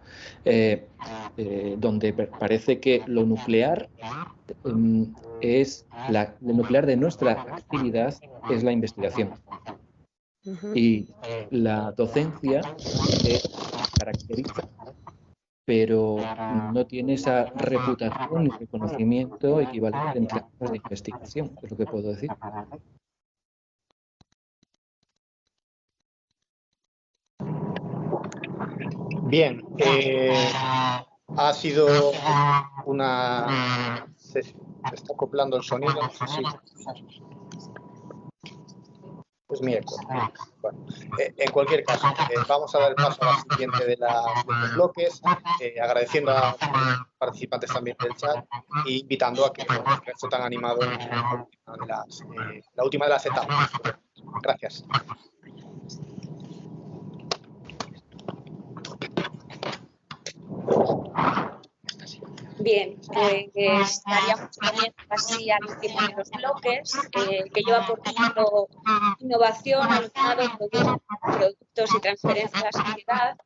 donde parece que lo nuclear lo nuclear de nuestra actividad es la investigación. Y la docencia se caracteriza, pero no tiene esa reputación y reconocimiento equivalente en términos de investigación, es lo que puedo decir. Bien, ha sido una... Se está acoplando el sonido, no sé si... Pues mi eco. Bueno, en cualquier caso, vamos a dar el paso a la siguiente de los bloques, agradeciendo a los participantes también del chat e invitando a que esto tan animado la última de las etapas. Gracias. Bien, pues estaríamos también así al último de los bloques, que lleva por título Innovación, alumnado, productos y transferencia a la sociedad,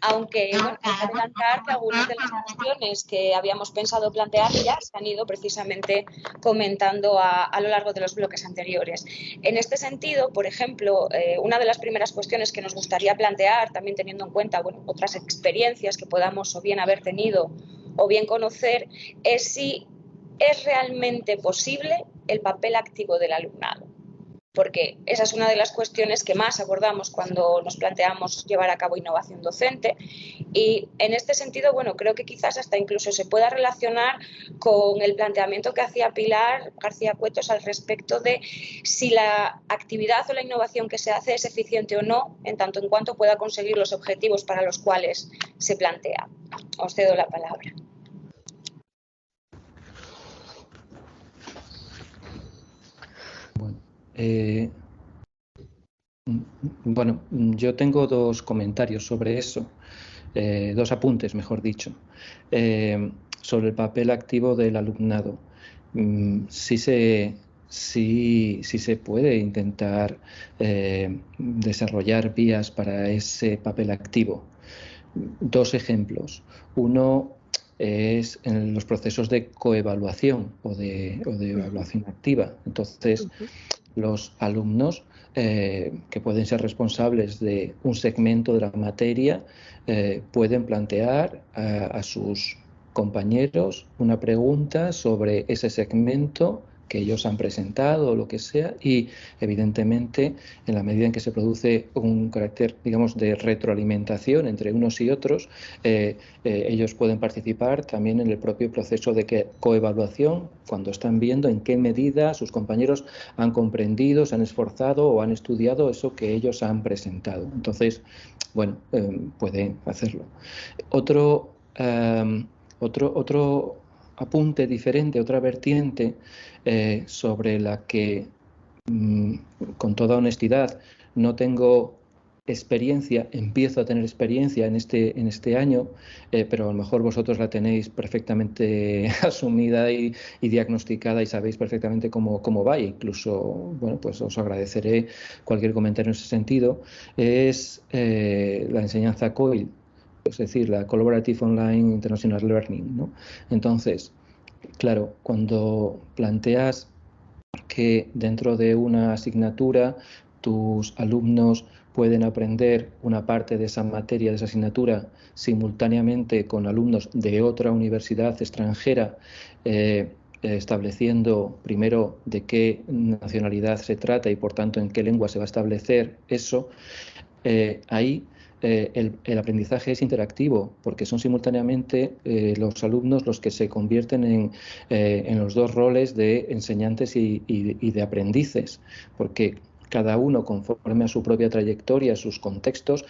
aunque bueno, hay que adelantar que algunas de las cuestiones que habíamos pensado plantear ya se han ido precisamente comentando a lo largo de los bloques anteriores. En este sentido, por ejemplo, una de las primeras cuestiones que nos gustaría plantear, también teniendo en cuenta bueno, otras experiencias que podamos o bien haber tenido o bien conocer, es si es realmente posible el papel activo del alumnado. Porque esa es una de las cuestiones que más abordamos cuando nos planteamos llevar a cabo innovación docente, y en este sentido, bueno, creo que quizás hasta incluso se pueda relacionar con el planteamiento que hacía Pilar García Cuetos al respecto de si la actividad o la innovación que se hace es eficiente o no, en tanto en cuanto pueda conseguir los objetivos para los cuales se plantea. Os cedo la palabra. Bueno, yo tengo dos comentarios sobre eso, dos apuntes, mejor dicho, sobre el papel activo del alumnado. Sí se puede intentar desarrollar vías para ese papel activo. Dos ejemplos. Uno es en los procesos de coevaluación o de evaluación activa. Entonces, los alumnos que pueden ser responsables de un segmento de la materia pueden plantear a sus compañeros una pregunta sobre ese segmento que ellos han presentado o lo que sea, y evidentemente en la medida en que se produce un carácter, digamos, de retroalimentación entre unos y otros, ellos pueden participar también en el propio proceso de coevaluación, cuando están viendo en qué medida sus compañeros han comprendido, se han esforzado o han estudiado eso que ellos han presentado. Entonces, bueno, pueden hacerlo. Otro apunte diferente, otra vertiente sobre la que, con toda honestidad, no tengo experiencia, empiezo a tener experiencia en este año, pero a lo mejor vosotros la tenéis perfectamente asumida y diagnosticada y sabéis perfectamente cómo va, e incluso, bueno, pues os agradeceré cualquier comentario en ese sentido, es la enseñanza COIL. es decir, la Collaborative Online International Learning, ¿no? Entonces, claro, cuando planteas que dentro de una asignatura tus alumnos pueden aprender una parte de esa materia, de esa asignatura, simultáneamente con alumnos de otra universidad extranjera, estableciendo primero de qué nacionalidad se trata y por tanto en qué lengua se va a establecer eso, ahí el aprendizaje es interactivo porque son simultáneamente los alumnos los que se convierten en los dos roles de enseñantes y de aprendices, porque cada uno, conforme a su propia trayectoria, sus contextos,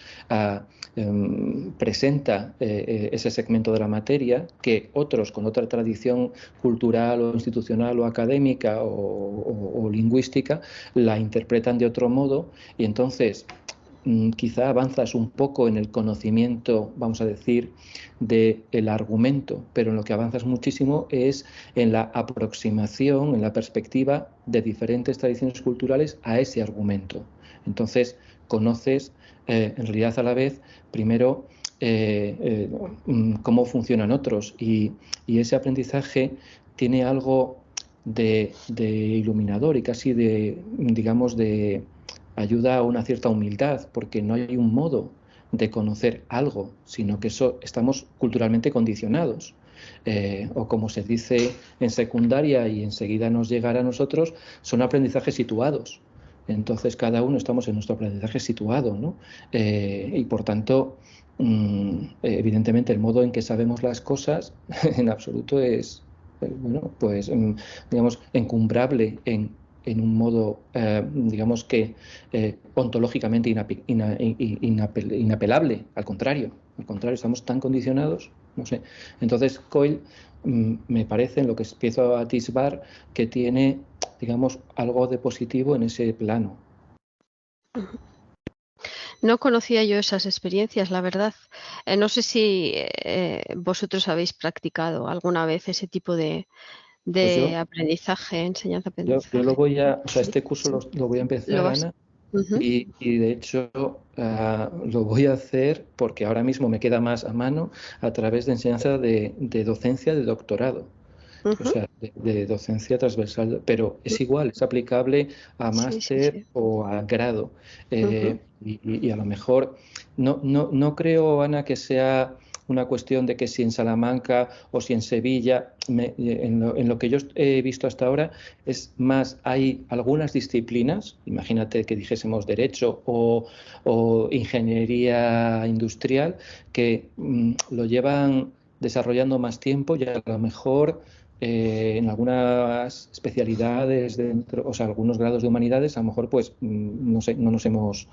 presenta ese segmento de la materia que otros con otra tradición cultural o institucional o académica o lingüística la interpretan de otro modo, y entonces quizá avanzas un poco en el conocimiento, vamos a decir, del argumento, pero en lo que avanzas muchísimo es en la aproximación, en la perspectiva de diferentes tradiciones culturales a ese argumento. Entonces, conoces en realidad a la vez, primero, cómo funcionan otros, y ese aprendizaje tiene algo de iluminador y casi de, digamos, de ayuda a una cierta humildad, porque no hay un modo de conocer algo, sino que estamos culturalmente condicionados. O como se dice en secundaria y enseguida nos llegará a nosotros, son aprendizajes situados. Entonces cada uno estamos en nuestro aprendizaje situado, ¿no? Y por tanto, evidentemente el modo en que sabemos las cosas en absoluto es, bueno, pues digamos, encumbrable en un modo, digamos que ontológicamente inapelable. Al contrario, estamos tan condicionados, no sé. Entonces, COIL me parece, en lo que empiezo a atisbar, que tiene, digamos, algo de positivo en ese plano. No conocía yo esas experiencias, la verdad. No sé si vosotros habéis practicado alguna vez ese tipo de Pues aprendizaje, enseñanza-aprendizaje. yo lo voy a, o sea, este curso lo voy a empezar, Ana, y de hecho lo voy a hacer porque ahora mismo me queda más a mano a través de enseñanza de docencia de doctorado. O sea, de docencia transversal, pero es igual, es aplicable a máster o a grado. Y a lo mejor no creo, Ana, que sea una cuestión de que si en Salamanca o si en Sevilla, en lo que yo he visto hasta ahora, es más, hay algunas disciplinas, imagínate que dijésemos derecho o ingeniería industrial, que lo llevan desarrollando más tiempo y a lo mejor en algunas especialidades dentro, o sea, algunos grados de humanidades, a lo mejor pues no sé, no nos hemos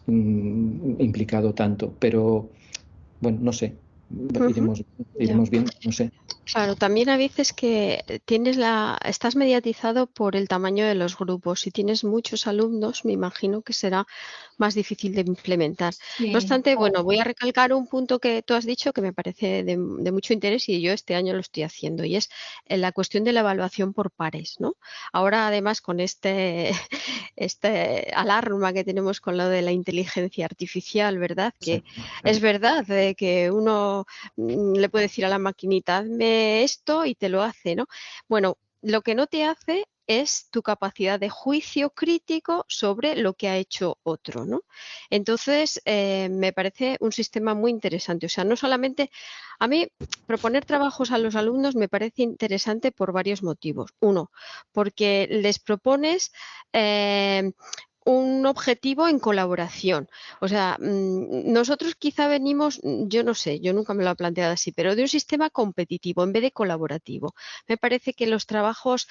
implicado tanto, pero bueno, no sé, iremos viendo, no sé. Claro, también a veces que estás mediatizado por el tamaño de los grupos. Si tienes muchos alumnos, me imagino que será más difícil de implementar. No obstante, bueno, voy a recalcar un punto que tú has dicho que me parece de mucho interés y yo este año lo estoy haciendo, y es la cuestión de la evaluación por pares, ¿no? Ahora, además, con este alarma que tenemos con lo de la inteligencia artificial, ¿verdad? Que es verdad que uno le puede decir a la maquinita, hazme esto y te lo hace, ¿no? Bueno, lo que no te hace es tu capacidad de juicio crítico sobre lo que ha hecho otro, ¿no? Entonces, me parece un sistema muy interesante. O sea, no solamente a mí proponer trabajos a los alumnos me parece interesante por varios motivos. Uno, porque les propones un objetivo en colaboración. O sea, nosotros quizá venimos, yo no sé, yo nunca me lo he planteado así, pero de un sistema competitivo en vez de colaborativo. Me parece que los trabajos,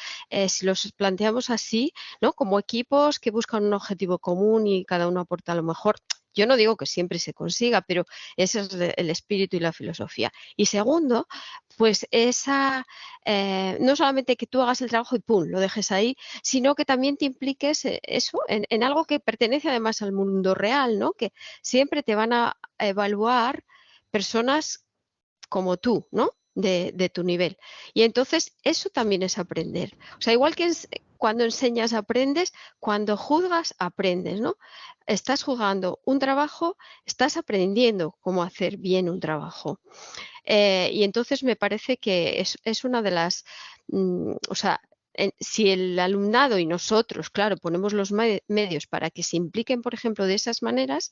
si los planteamos así, ¿no? Como equipos que buscan un objetivo común y cada uno aporta a lo mejor. Yo no digo que siempre se consiga, pero ese es el espíritu y la filosofía. Y segundo, pues no solamente que tú hagas el trabajo y ¡pum!, lo dejes ahí, sino que también te impliques eso en algo que pertenece además al mundo real, ¿no? Que siempre te van a evaluar personas como tú, ¿no? De tu nivel. Y entonces eso también es aprender. O sea, igual que cuando enseñas aprendes, cuando juzgas aprendes, ¿no? Estás juzgando un trabajo, estás aprendiendo cómo hacer bien un trabajo. Y entonces me parece que es una de las, o sea, si el alumnado y nosotros, claro, ponemos los medios para que se impliquen, por ejemplo, de esas maneras,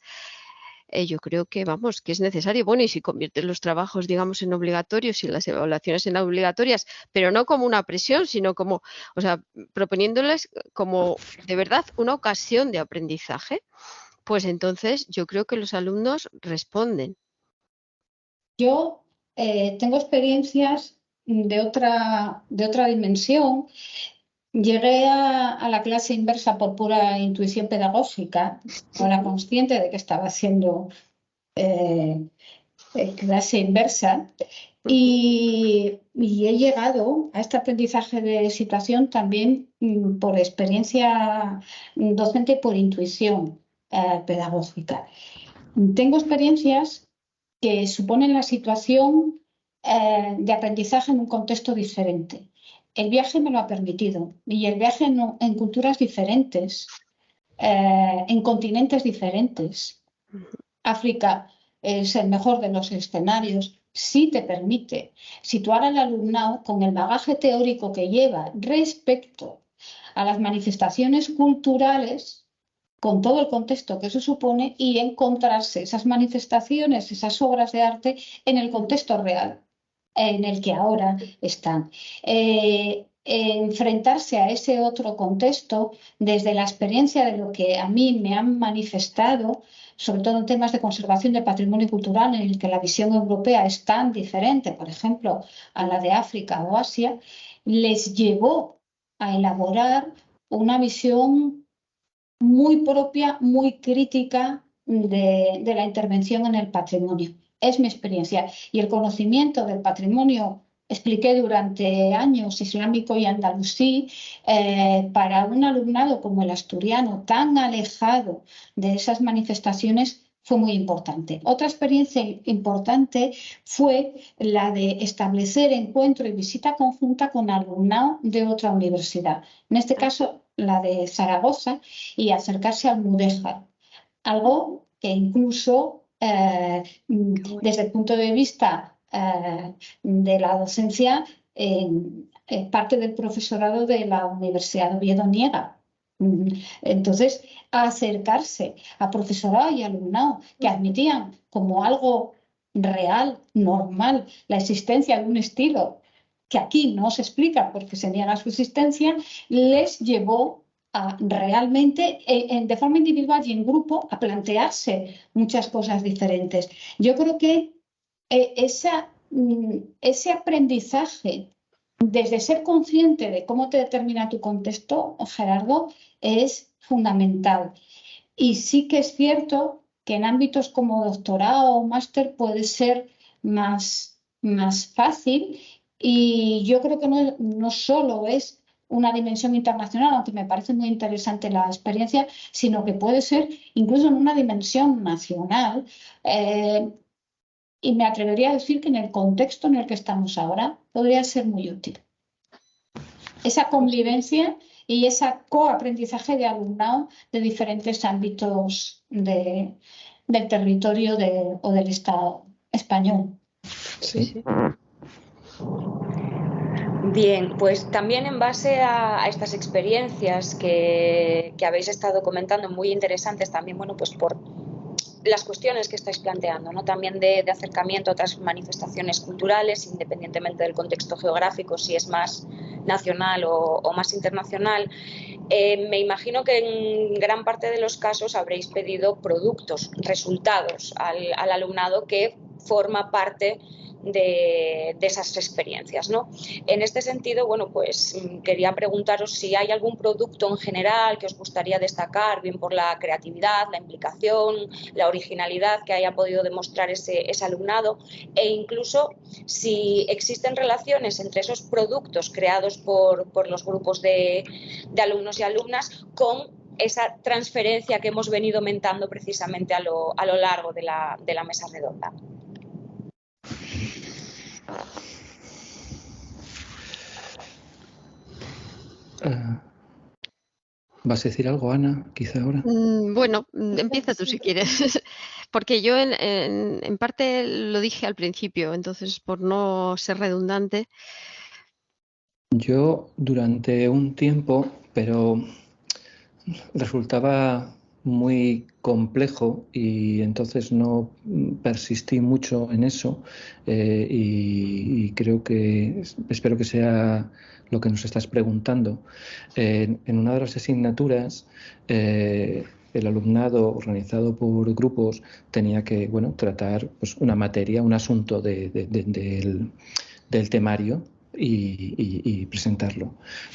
yo creo que, vamos, que es necesario. Bueno, y si conviertes los trabajos, digamos, en obligatorios y las evaluaciones en obligatorias, pero no como una presión, sino como, o sea, proponiéndoles como de verdad una ocasión de aprendizaje, pues entonces yo creo que los alumnos responden. Yo tengo experiencias de otra dimensión. Llegué a la clase inversa por pura intuición pedagógica, no era consciente de que estaba haciendo clase inversa y he llegado a este aprendizaje de situación también por experiencia docente y por intuición pedagógica. Tengo experiencias que suponen la situación de aprendizaje en un contexto diferente. El viaje me lo ha permitido y el viaje en culturas diferentes, en continentes diferentes. África es el mejor de los escenarios, sí te permite situar al alumnado con el bagaje teórico que lleva respecto a las manifestaciones culturales, con todo el contexto que eso supone, y encontrarse esas manifestaciones, esas obras de arte en el contexto real en el que ahora están. Enfrentarse a ese otro contexto desde la experiencia de lo que a mí me han manifestado, sobre todo en temas de conservación del patrimonio cultural, en el que la visión europea es tan diferente, por ejemplo, a la de África o Asia, les llevó a elaborar una visión muy propia, muy crítica de la intervención en el patrimonio. Es mi experiencia. Y el conocimiento del patrimonio, expliqué durante años, islámico y andalusí, para un alumnado como el asturiano, tan alejado de esas manifestaciones, fue muy importante. Otra experiencia importante fue la de establecer encuentro y visita conjunta con alumnado de otra universidad. En este caso, la de Zaragoza, y acercarse al Mudéjar. Algo que incluso desde el punto de vista de la docencia, parte del profesorado de la Universidad de Oviedo niega. Entonces, acercarse a profesorado y alumnado que admitían como algo real, normal, la existencia de un estilo que aquí no se explica porque se niega su existencia, les llevó a realmente, de forma individual y en grupo, a plantearse muchas cosas diferentes. Yo creo que ese aprendizaje, desde ser consciente de cómo te determina tu contexto, Gerardo, es fundamental. Y sí que es cierto que en ámbitos como doctorado o máster puede ser más fácil, y yo creo que no solo es una dimensión internacional, aunque me parece muy interesante la experiencia, sino que puede ser incluso en una dimensión nacional. Y me atrevería a decir que en el contexto en el que estamos ahora podría ser muy útil. Esa convivencia y ese coaprendizaje de alumnado de diferentes ámbitos del territorio o del Estado español. Sí. Bien, pues también en base a estas experiencias que habéis estado comentando, muy interesantes también, bueno, pues por las cuestiones que estáis planteando, ¿no? También de acercamiento a otras manifestaciones culturales, independientemente del contexto geográfico, si es más nacional o más internacional. Me imagino que en gran parte de los casos habréis pedido productos, resultados al alumnado que forma parte de esas experiencias, ¿no? En este sentido, bueno, pues quería preguntaros si hay algún producto en general que os gustaría destacar, bien por la creatividad, la implicación, la originalidad que haya podido demostrar ese alumnado, e incluso si existen relaciones entre esos productos creados por los grupos de alumnos y alumnas con esa transferencia que hemos venido mentando precisamente a lo largo de la mesa redonda. ¿Vas a decir algo, Ana, quizá ahora? Bueno, empieza tú si quieres, porque yo en parte lo dije al principio, entonces por no ser redundante. Yo durante un tiempo, pero resultaba muy complejo y entonces no persistí mucho en eso y creo que espero que sea lo que nos estás preguntando. En una de las asignaturas el alumnado organizado por grupos tenía que tratar pues, una materia, un asunto del temario y presentarlo.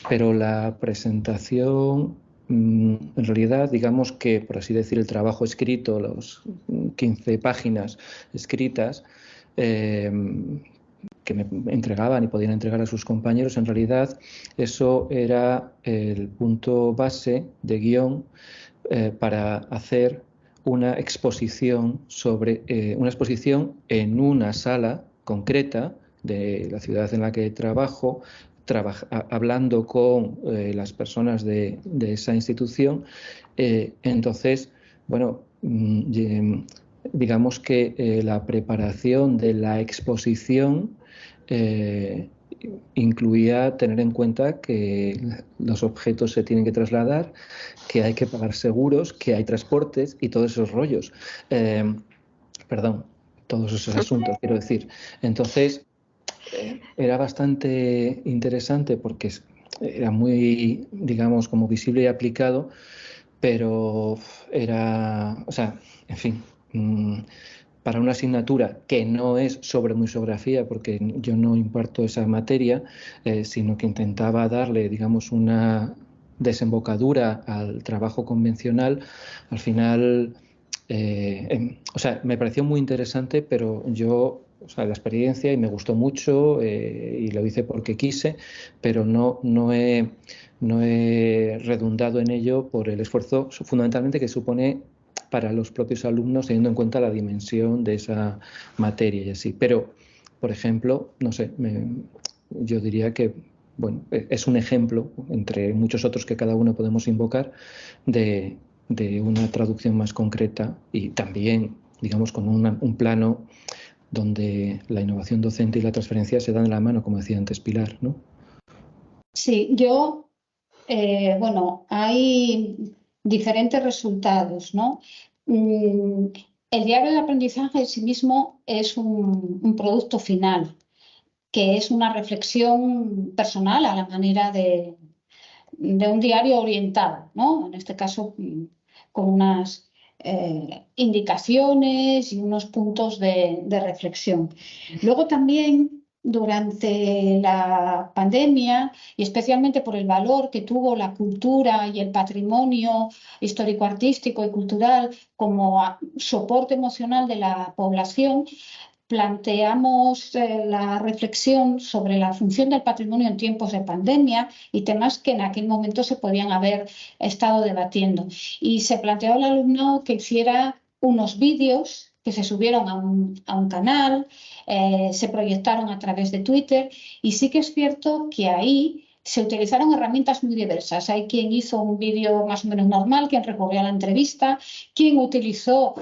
Pero la presentación, en realidad, digamos que, por así decir, el trabajo escrito, los 15 páginas escritas, que me entregaban y podían entregar a sus compañeros, en realidad eso era el punto base de guión para hacer una exposición una exposición en una sala concreta de la ciudad en la que trabajo, hablando con las personas de esa institución. Entonces, bueno, digamos que la preparación de la exposición incluía tener en cuenta que los objetos se tienen que trasladar, que hay que pagar seguros, que hay transportes y todos esos rollos. Perdón, todos esos asuntos, quiero decir. Entonces, era bastante interesante porque era muy, digamos, como visible y aplicado, pero era, o sea, en fin, para una asignatura que no es sobre museografía, porque yo no imparto esa materia, sino que intentaba darle, digamos, una desembocadura al trabajo convencional, al final, o sea, me pareció muy interesante, pero yo, o sea, la experiencia y me gustó mucho y lo hice porque quise, pero no he redundado en ello por el esfuerzo fundamentalmente que supone para los propios alumnos, teniendo en cuenta la dimensión de esa materia y así. Pero, por ejemplo, no sé, yo diría que bueno, es un ejemplo, entre muchos otros que cada uno podemos invocar, de una traducción más concreta y también, digamos, con un plano donde la innovación docente y la transferencia se dan de la mano, como decía antes Pilar, ¿no? Sí, yo, bueno, hay diferentes resultados, ¿no? El diario de aprendizaje en sí mismo es un producto final, que es una reflexión personal a la manera de un diario orientado, ¿no? En este caso, con unas indicaciones y unos puntos de reflexión. Luego también, durante la pandemia, y especialmente por el valor que tuvo la cultura y el patrimonio histórico-artístico y cultural como soporte emocional de la población, planteamos la reflexión sobre la función del patrimonio en tiempos de pandemia y temas que en aquel momento se podían haber estado debatiendo. Y se planteó al alumnado que hiciera unos vídeos que se subieron a un canal, se proyectaron a través de Twitter, y sí que es cierto que ahí se utilizaron herramientas muy diversas. Hay quien hizo un vídeo más o menos normal, quien recurrió a la entrevista, quien utilizó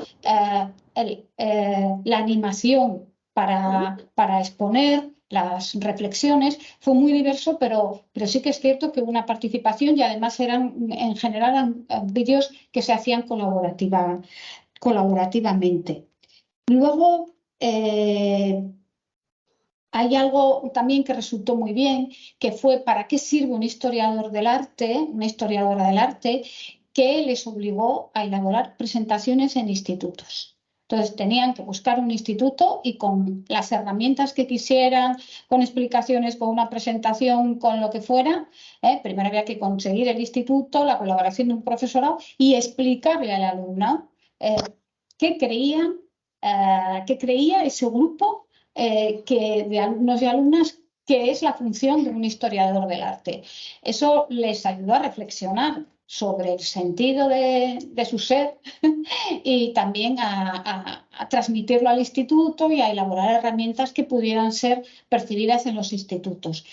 la animación para exponer las reflexiones. Fue muy diverso, pero sí que es cierto que hubo una participación y además eran en general vídeos que se hacían colaborativamente. Luego, hay algo también que resultó muy bien, que fue ¿para qué sirve un historiador del arte, una historiadora del arte?, que les obligó a elaborar presentaciones en institutos. Entonces tenían que buscar un instituto y con las herramientas que quisieran, con explicaciones, con una presentación, con lo que fuera, primero había que conseguir el instituto, la colaboración de un profesorado y explicarle al alumno qué creía ese grupo de alumnos y alumnas, que es la función de un historiador del arte. Eso les ayudó a reflexionar sobre el sentido de su ser y también a transmitirlo al instituto y a elaborar herramientas que pudieran ser percibidas en los institutos.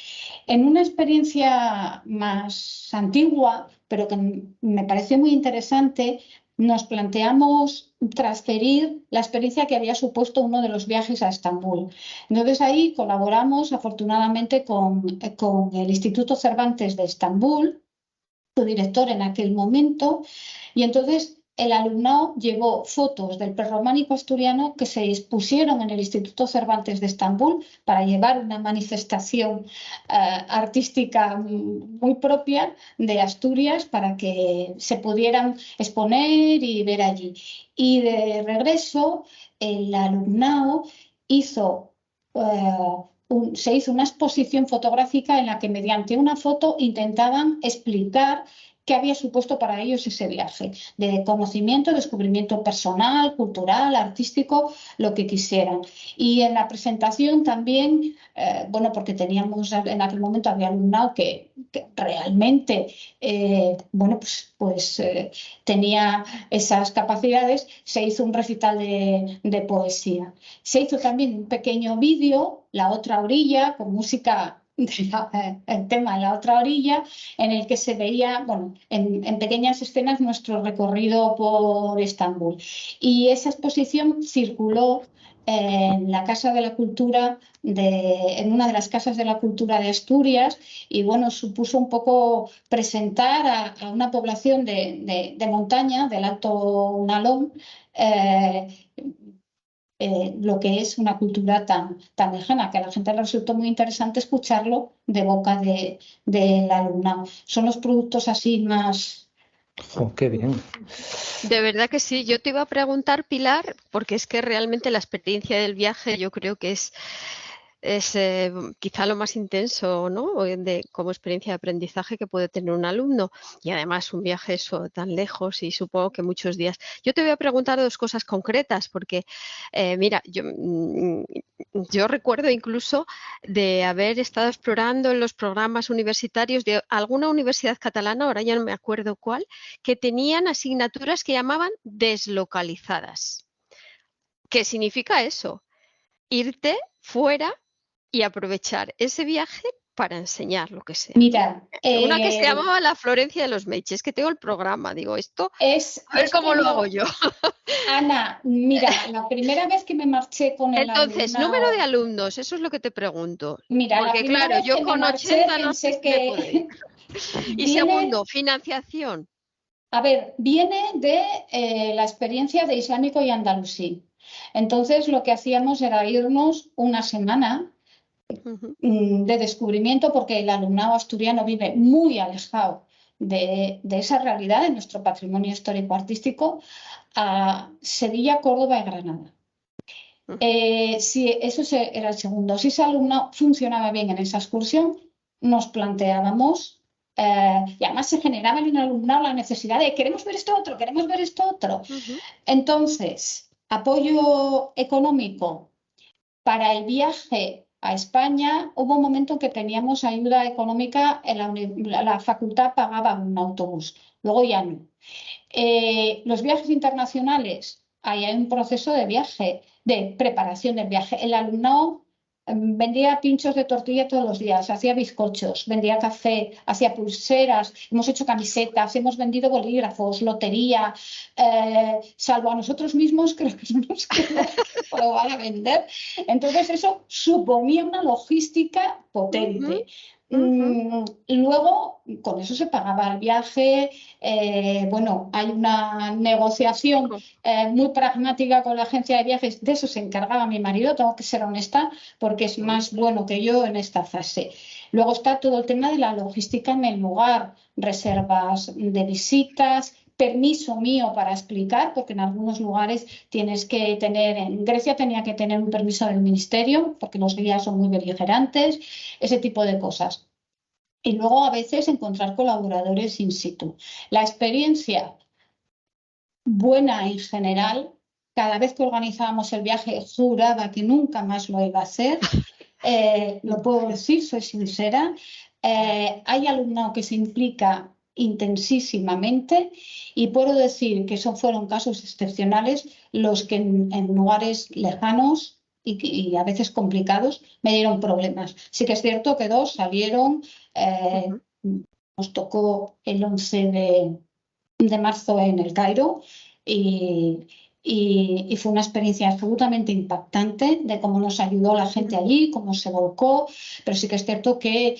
En una experiencia más antigua, pero que me pareció muy interesante, nos planteamos transferir la experiencia que había supuesto uno de los viajes a Estambul. Entonces ahí colaboramos afortunadamente con el Instituto Cervantes de Estambul, su director en aquel momento, y entonces el alumnado llevó fotos del prerrománico asturiano que se expusieron en el Instituto Cervantes de Estambul para llevar una manifestación artística muy propia de Asturias para que se pudieran exponer y ver allí. Y de regreso el alumnado se hizo una exposición fotográfica en la que mediante una foto intentaban explicar qué había supuesto para ellos ese viaje, de conocimiento, descubrimiento personal, cultural, artístico, lo que quisieran. Y en la presentación también, bueno, porque teníamos en aquel momento había alumnado que realmente, bueno, pues tenía esas capacidades, se hizo un recital de poesía. Se hizo también un pequeño vídeo, La otra orilla, con música el tema de La otra orilla, en el que se veía, bueno, en pequeñas escenas nuestro recorrido por Estambul. Y esa exposición circuló en la Casa de la Cultura, en una de las casas de la cultura de Asturias, y bueno, supuso un poco presentar a una población de montaña, del Alto Nalón, lo que es una cultura tan lejana, que a la gente le resultó muy interesante escucharlo de boca del alumnado. Son los productos así más... Oh, qué bien. De verdad que sí. Yo te iba a preguntar, Pilar, porque es que realmente la experiencia del viaje yo creo que es quizá lo más intenso, ¿no?, como experiencia de aprendizaje que puede tener un alumno, y además un viaje tan lejos y supongo que muchos días. Yo te voy a preguntar dos cosas concretas porque, mira, yo recuerdo incluso de haber estado explorando en los programas universitarios de alguna universidad catalana, ahora ya no me acuerdo cuál, que tenían asignaturas que llamaban deslocalizadas. ¿Qué significa eso? Irte fuera y aprovechar ese viaje para enseñar lo que sea. Mira, una que se llamaba La Florencia de los Meches, que tengo el programa, digo, esto, a ver cómo lo hago yo. Ana, mira, la primera vez que me marché con el Entonces, alumnado... número de alumnos, eso es lo que te pregunto. Mira, porque claro, yo con 80 no sé qué puedo ir. Y segundo, financiación. A ver, viene de la experiencia de Islámico y Andalusí. Entonces, lo que hacíamos era irnos una semana de descubrimiento, porque el alumnado asturiano vive muy alejado de esa realidad, de nuestro patrimonio histórico-artístico, a Sevilla, Córdoba y Granada. Si eso era el segundo. Si ese alumnado funcionaba bien en esa excursión, nos planteábamos, y además se generaba en el alumnado la necesidad de queremos ver esto otro, queremos ver esto otro. Entonces, apoyo económico para el viaje a España. Hubo un momento en que teníamos ayuda económica, la facultad pagaba un autobús, luego ya no. Los viajes internacionales, ahí hay un proceso de viaje, de preparación del viaje. El alumnado vendía pinchos de tortilla todos los días, hacía bizcochos, vendía café, hacía pulseras, hemos hecho camisetas, hemos vendido bolígrafos, lotería, salvo a nosotros mismos, creo que no nos quedó probar a vender. Entonces eso suponía una logística potente. Luego, con eso se pagaba el viaje. Bueno, hay una negociación muy pragmática con la agencia de viajes. De eso se encargaba mi marido, tengo que ser honesta, porque es más bueno que yo en esta fase. Luego está todo el tema de la logística en el lugar, reservas de visitas, permiso mío para explicar, porque en algunos lugares tienes que tener, en Grecia tenía que tener un permiso del ministerio, porque los guías son muy beligerantes, ese tipo de cosas. Y luego a veces encontrar colaboradores in situ. La experiencia buena en general, cada vez que organizábamos el viaje juraba que nunca más lo iba a hacer, lo puedo decir, soy sincera. Hay alumnado que se implica intensísimamente y puedo decir que esos fueron casos excepcionales los que en lugares lejanos y a veces complicados me dieron problemas. Sí que es cierto que 2 salieron nos tocó el 11 de marzo en El Cairo y fue una experiencia absolutamente impactante de cómo nos ayudó la gente allí, cómo se volcó, pero sí que es cierto que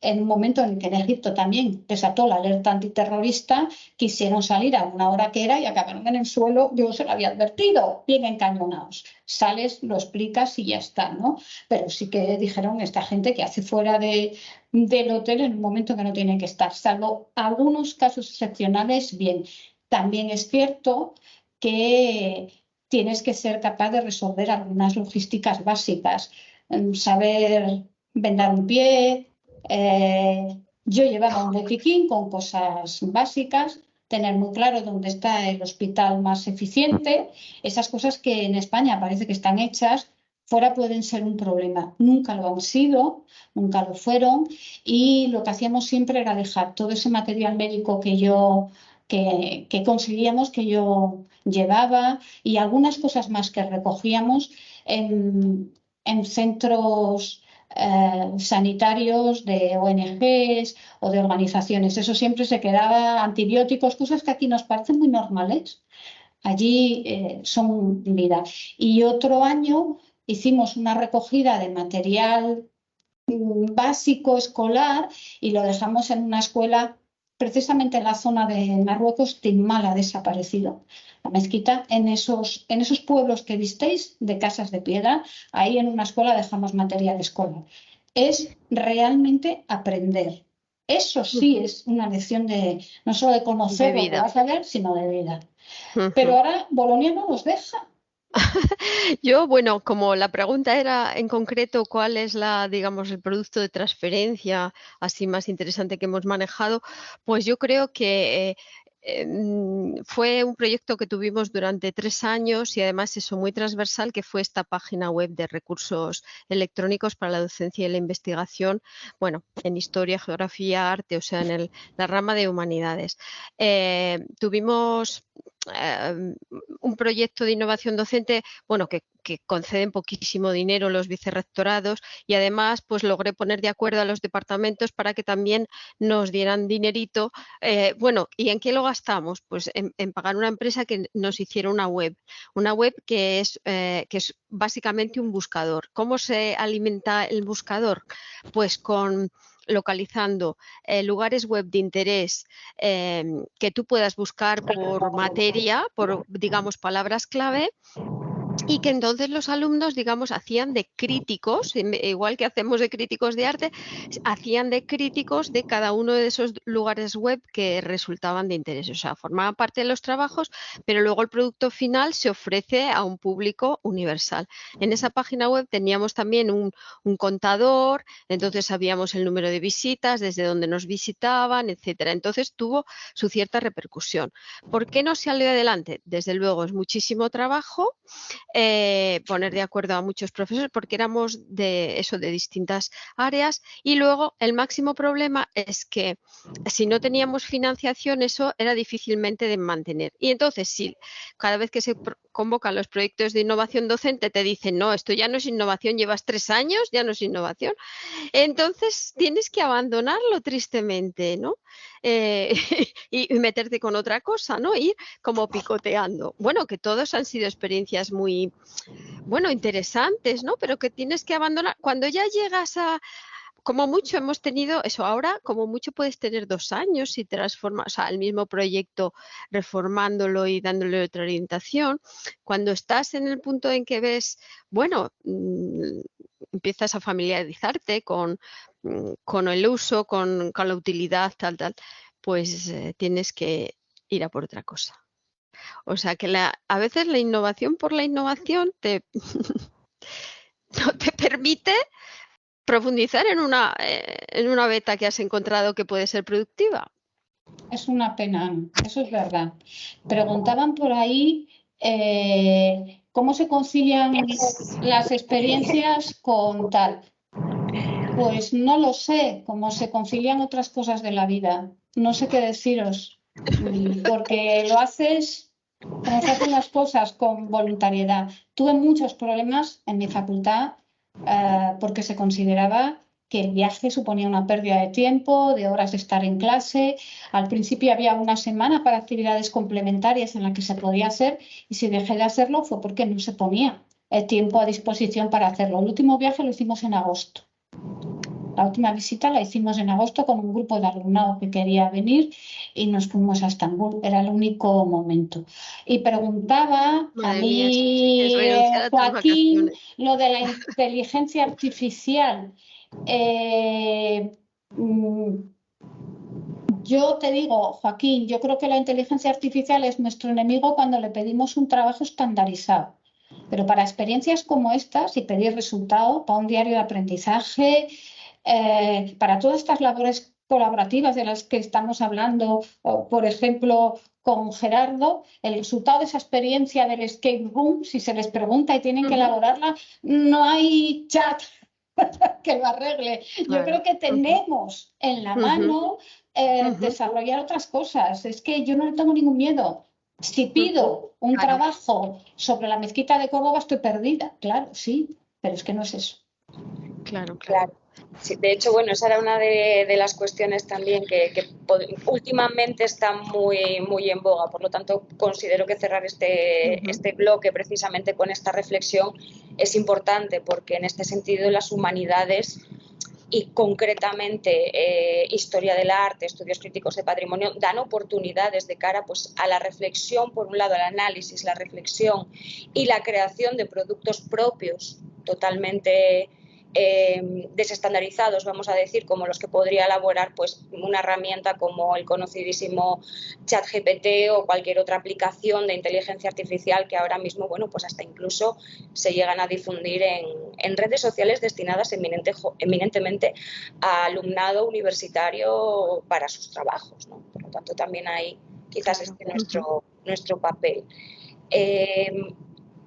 en un momento en el que en Egipto también desató la alerta antiterrorista, quisieron salir a una hora que era y acabaron en el suelo. Yo se lo había advertido, bien encañonados. Sales, lo explicas y ya está, ¿no? Pero sí que dijeron esta gente que hace fuera del hotel en un momento que no tiene que estar, salvo algunos casos excepcionales, bien. También es cierto que tienes que ser capaz de resolver algunas logísticas básicas, saber vendar un pie. Yo llevaba un botiquín con cosas básicas, tener muy claro dónde está el hospital más eficiente, esas cosas que en España parece que están hechas, fuera pueden ser un problema. Nunca lo han sido, nunca lo fueron, y lo que hacíamos siempre era dejar todo ese material médico que conseguíamos, que yo llevaba, y algunas cosas más que recogíamos en centros sanitarios de ONGs o de organizaciones. Eso siempre se quedaba, antibióticos, cosas que aquí nos parecen muy normales. Allí son vida. Y otro año hicimos una recogida de material básico escolar y lo dejamos en una escuela precisamente en la zona de Marruecos, Timmal ha desaparecido. La mezquita, en esos pueblos que visteis de casas de piedra, ahí en una escuela dejamos material escolar. Es realmente aprender. Eso sí es una lección no solo de conocer lo que vas a ver, sino de vida. Pero ahora Bolonia no nos deja. Yo, bueno, como la pregunta era en concreto cuál es digamos, el producto de transferencia así más interesante que hemos manejado, pues yo creo que fue un proyecto que tuvimos durante 3 años y además eso muy transversal, que fue esta página web de recursos electrónicos para la docencia y la investigación, bueno, en historia, geografía, arte, o sea, en la rama de humanidades. Tuvimos un proyecto de innovación docente, bueno, que conceden poquísimo dinero los vicerrectorados y además pues logré poner de acuerdo a los departamentos para que también nos dieran dinerito. Bueno, ¿y en qué lo gastamos? Pues en pagar una empresa que nos hiciera una web que es básicamente un buscador. ¿Cómo se alimenta el buscador? Pues localizando lugares web de interés que tú puedas buscar por materia, por, digamos, palabras clave, y que entonces los alumnos, digamos, hacían de críticos, igual que hacemos de críticos de arte, hacían de críticos de cada uno de esos lugares web que resultaban de interés. O sea, formaban parte de los trabajos, pero luego el producto final se ofrece a un público universal. En esa página web teníamos también un contador, entonces sabíamos el número de visitas, desde dónde nos visitaban, etcétera. Entonces tuvo su cierta repercusión. ¿Por qué no salió adelante? Desde luego es muchísimo trabajo. Poner de acuerdo a muchos profesores porque éramos de distintas áreas, y luego el máximo problema es que si no teníamos financiación eso era difícilmente de mantener, y entonces si cada vez que se convocan los proyectos de innovación docente te dicen no, esto ya no es innovación, llevas 3 años, ya no es innovación, entonces tienes que abandonarlo tristemente, ¿no? Y meterte con otra cosa, ¿no? Ir como picoteando. Bueno, que todos han sido experiencias muy, bueno, interesantes, ¿no? Pero que tienes que abandonar. Cuando ya llegas como mucho hemos tenido eso, ahora como mucho puedes tener 2 años y transformas, o sea, el mismo proyecto reformándolo y dándole otra orientación. Cuando estás en el punto en que ves, bueno, empiezas a familiarizarte con el uso, con la utilidad, tal, pues tienes que ir a por otra cosa. O sea que a veces la innovación por la innovación no te permite profundizar en una beta que has encontrado que puede ser productiva. Es una pena, eso es verdad. Preguntaban por ahí cómo se concilian las experiencias con tal. Pues no lo sé, cómo se concilian otras cosas de la vida. No sé qué deciros, porque lo haces, como se hacen las cosas, con voluntariedad. Tuve muchos problemas en mi facultad porque se consideraba que el viaje suponía una pérdida de tiempo, de horas de estar en clase. Al principio había una semana para actividades complementarias en la que se podía hacer, y si dejé de hacerlo fue porque no se ponía el tiempo a disposición para hacerlo. El último viaje lo hicimos en agosto. La última visita la hicimos en agosto con un grupo de alumnado que quería venir y nos fuimos a Estambul. Era el único momento. Y preguntaba a mí, Joaquín, lo de la inteligencia artificial. Yo te digo, Joaquín, yo creo que la inteligencia artificial es nuestro enemigo cuando le pedimos un trabajo estandarizado. Pero para experiencias como estas y pedir resultado, para un diario de aprendizaje, para todas estas labores colaborativas de las que estamos hablando, o, por ejemplo, con Gerardo, el resultado de esa experiencia del escape room, si se les pregunta y tienen que elaborarla, no hay chat que lo arregle. Yo creo que tenemos en la mano desarrollar otras cosas. Es que yo no le tengo ningún miedo. Si pido un trabajo sobre la mezquita de Córdoba, estoy perdida. Claro, sí, pero es que no es eso. Claro. Sí, de hecho, bueno, esa era una de las cuestiones también que últimamente está muy en boga. Por lo tanto, considero que cerrar este bloque precisamente con esta reflexión es importante, porque en este sentido las humanidades y concretamente historia del arte, estudios críticos de patrimonio, dan oportunidades de cara pues, a la reflexión, por un lado al análisis, la reflexión y la creación de productos propios totalmente desestandarizados, vamos a decir, como los que podría elaborar pues, una herramienta como el conocidísimo ChatGPT o cualquier otra aplicación de inteligencia artificial que ahora mismo, bueno, pues hasta incluso se llegan a difundir en redes sociales destinadas eminentemente a alumnado universitario para sus trabajos, ¿no? Por lo tanto, también ahí quizás esté nuestro papel.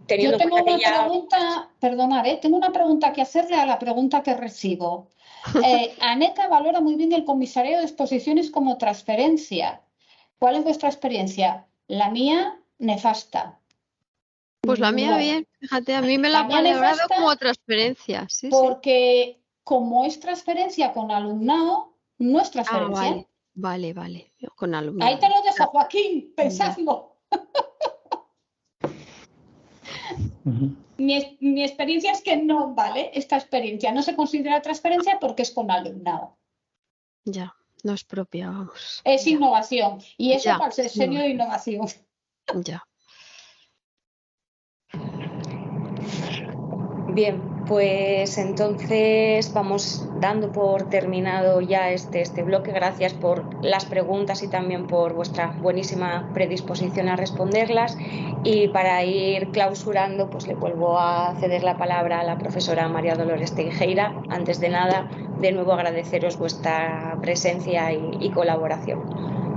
Yo tengo una pregunta, perdonad, tengo una pregunta que hacerle a la pregunta que recibo. Aneta valora muy bien el comisariado de exposiciones como transferencia. ¿Cuál es vuestra experiencia? La mía, nefasta. Pues la mía bien, fíjate, a mí me la han valorado como transferencia. Sí, porque como es transferencia con alumnado, no es transferencia. Vale, con alumnado. Ahí te lo dejo, Joaquín, pensadlo. Mi experiencia es que no vale esta experiencia, no se considera transferencia porque es con alumnado. Ya, no es propia, vamos. Es innovación y eso para el sexenio de innovación. Ya. Bien, pues entonces vamos dando por terminado ya este bloque. Gracias por las preguntas y también por vuestra buenísima predisposición a responderlas. Y para ir clausurando, pues le vuelvo a ceder la palabra a la profesora María Dolores Teijeira. Antes de nada, de nuevo agradeceros vuestra presencia y colaboración.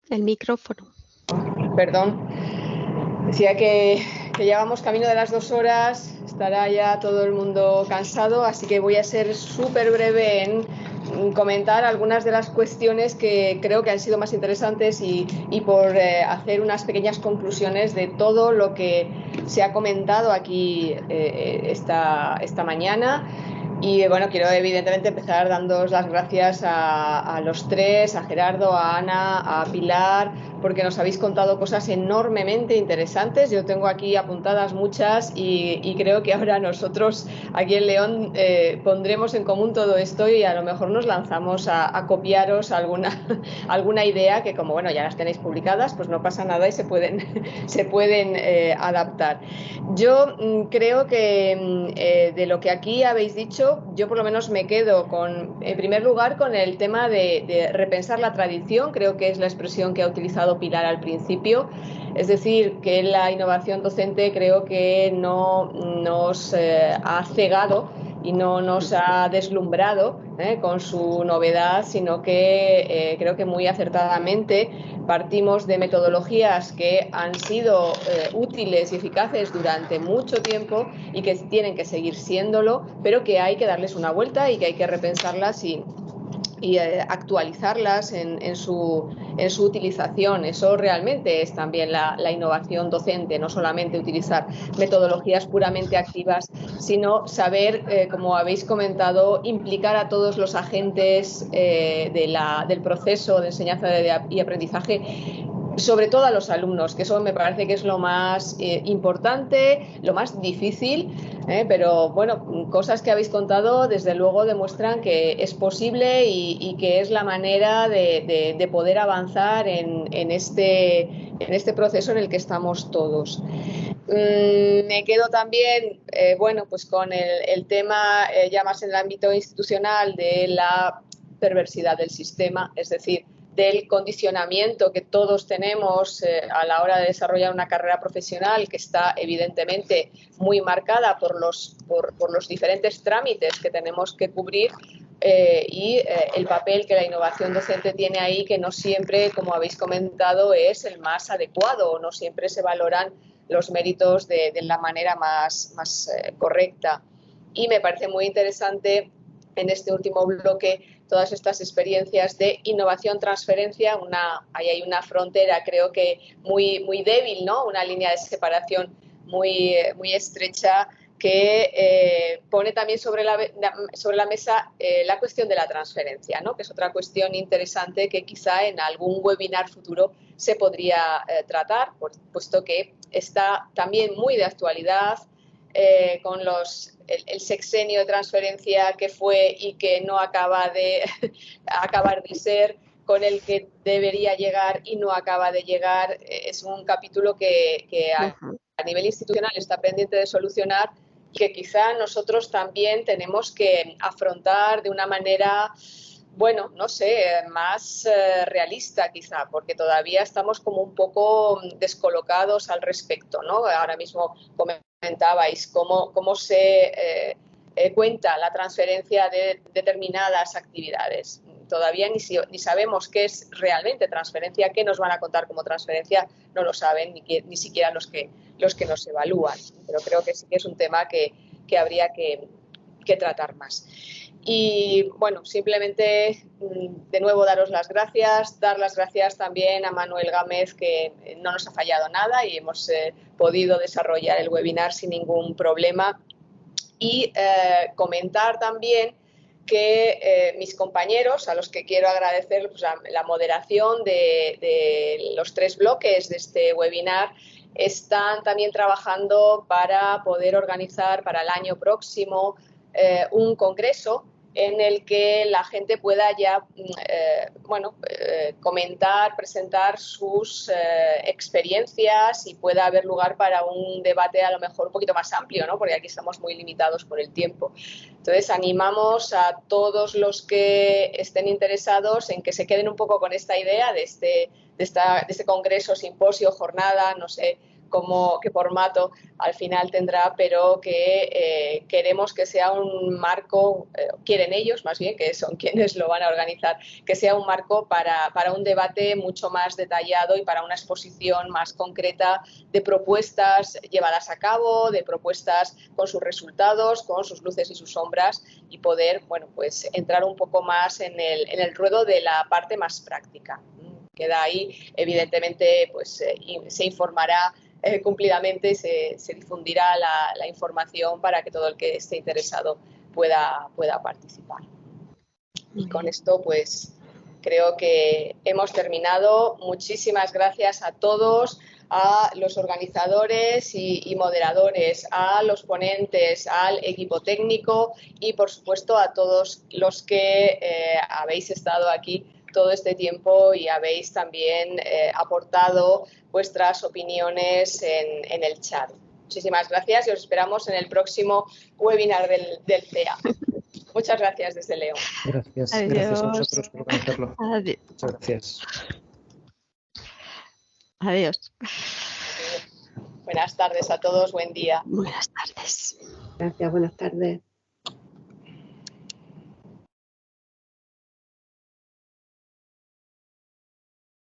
El micrófono. Perdón. Decía que ya vamos camino de las 2 horas, estará ya todo el mundo cansado, así que voy a ser súper breve en comentar algunas de las cuestiones que creo que han sido más interesantes y por hacer unas pequeñas conclusiones de todo lo que se ha comentado aquí esta mañana. Y bueno, quiero evidentemente empezar dándoos las gracias a los tres, a Gerardo, a Ana, a Pilar, porque nos habéis contado cosas enormemente interesantes. Yo tengo aquí apuntadas muchas y creo que ahora nosotros aquí en León pondremos en común todo esto y a lo mejor nos lanzamos a copiaros alguna idea que, como bueno, ya las tenéis publicadas, pues no pasa nada y se pueden adaptar. Yo creo que de lo que aquí habéis dicho, yo por lo menos me quedo en primer lugar con el tema de repensar la tradición. Creo que es la expresión que ha utilizado Pilar al principio, es decir, que la innovación docente creo que no nos ha cegado y no nos ha deslumbrado con su novedad, sino que creo que muy acertadamente partimos de metodologías que han sido útiles y eficaces durante mucho tiempo y que tienen que seguir siéndolo, pero que hay que darles una vuelta y que hay que repensarlas y actualizarlas en su utilización. Eso realmente es también la innovación docente, no solamente utilizar metodologías puramente activas, sino saber, como habéis comentado, implicar a todos los agentes del proceso de enseñanza y aprendizaje, sobre todo a los alumnos, que eso me parece que es lo más importante, lo más difícil, pero bueno, cosas que habéis contado desde luego demuestran que es posible y que es la manera de poder avanzar en este proceso en el que estamos todos. Me quedo también, bueno, pues con el tema ya más en el ámbito institucional de la perversidad del sistema, es decir, del condicionamiento que todos tenemos a la hora de desarrollar una carrera profesional, que está evidentemente muy marcada por los diferentes trámites que tenemos que cubrir, y el papel que la innovación docente tiene ahí, que no siempre, como habéis comentado, es el más adecuado, o no siempre se valoran los méritos de la manera más correcta. Y me parece muy interesante en este último bloque todas estas experiencias de innovación-transferencia. Ahí hay una frontera, creo que muy débil, ¿no? Una línea de separación muy estrecha, que pone también sobre la mesa la cuestión de la transferencia, ¿no? Que es otra cuestión interesante que quizá en algún webinar futuro se podría tratar, puesto que está también muy de actualidad, con el sexenio de transferencia que fue y que no acaba de acabar de ser, con el que debería llegar y no acaba de llegar. Es un capítulo que a nivel institucional está pendiente de solucionar y que quizá nosotros también tenemos que afrontar de una manera, bueno, no sé, más realista quizá, porque todavía estamos como un poco descolocados al respecto, ¿no? Ahora mismo comentabais cómo se cuenta la transferencia de determinadas actividades. Todavía ni sabemos qué es realmente transferencia, qué nos van a contar como transferencia, no lo saben ni siquiera los que nos evalúan. Pero creo que sí que es un tema que habría que tratar más. Y bueno, simplemente de nuevo daros las gracias, dar las gracias también a Manuel Gámez, que no nos ha fallado nada y hemos podido desarrollar el webinar sin ningún problema. Y comentar también que mis compañeros, a los que quiero agradecer pues, la moderación de los 3 bloques de este webinar, están también trabajando para poder organizar para el año próximo un congreso en el que la gente pueda ya comentar, presentar sus experiencias y pueda haber lugar para un debate a lo mejor un poquito más amplio, ¿no? Porque aquí estamos muy limitados por el tiempo. Entonces animamos a todos los que estén interesados en que se queden un poco con esta idea de este congreso, simposio, jornada, no sé qué formato al final tendrá, pero que queremos que sea un marco, quieren ellos más bien, que son quienes lo van a organizar, que sea un marco para un debate mucho más detallado y para una exposición más concreta de propuestas llevadas a cabo, de propuestas con sus resultados, con sus luces y sus sombras, y poder, bueno, pues entrar un poco más en el ruedo de la parte más práctica. Queda ahí, evidentemente, pues se informará cumplidamente, se difundirá la información para que todo el que esté interesado pueda participar. Y con esto, pues, creo que hemos terminado. Muchísimas gracias a todos, a los organizadores y moderadores, a los ponentes, al equipo técnico y, por supuesto, a todos los que habéis estado aquí todo este tiempo y habéis también aportado vuestras opiniones en el chat. Muchísimas gracias y os esperamos en el próximo webinar del CEA. Muchas gracias desde León. Gracias. Adiós. Gracias a vosotros por organizarlo. Adiós. Muchas gracias. Adiós. Buenas tardes a todos, buen día. Buenas tardes. Gracias, buenas tardes.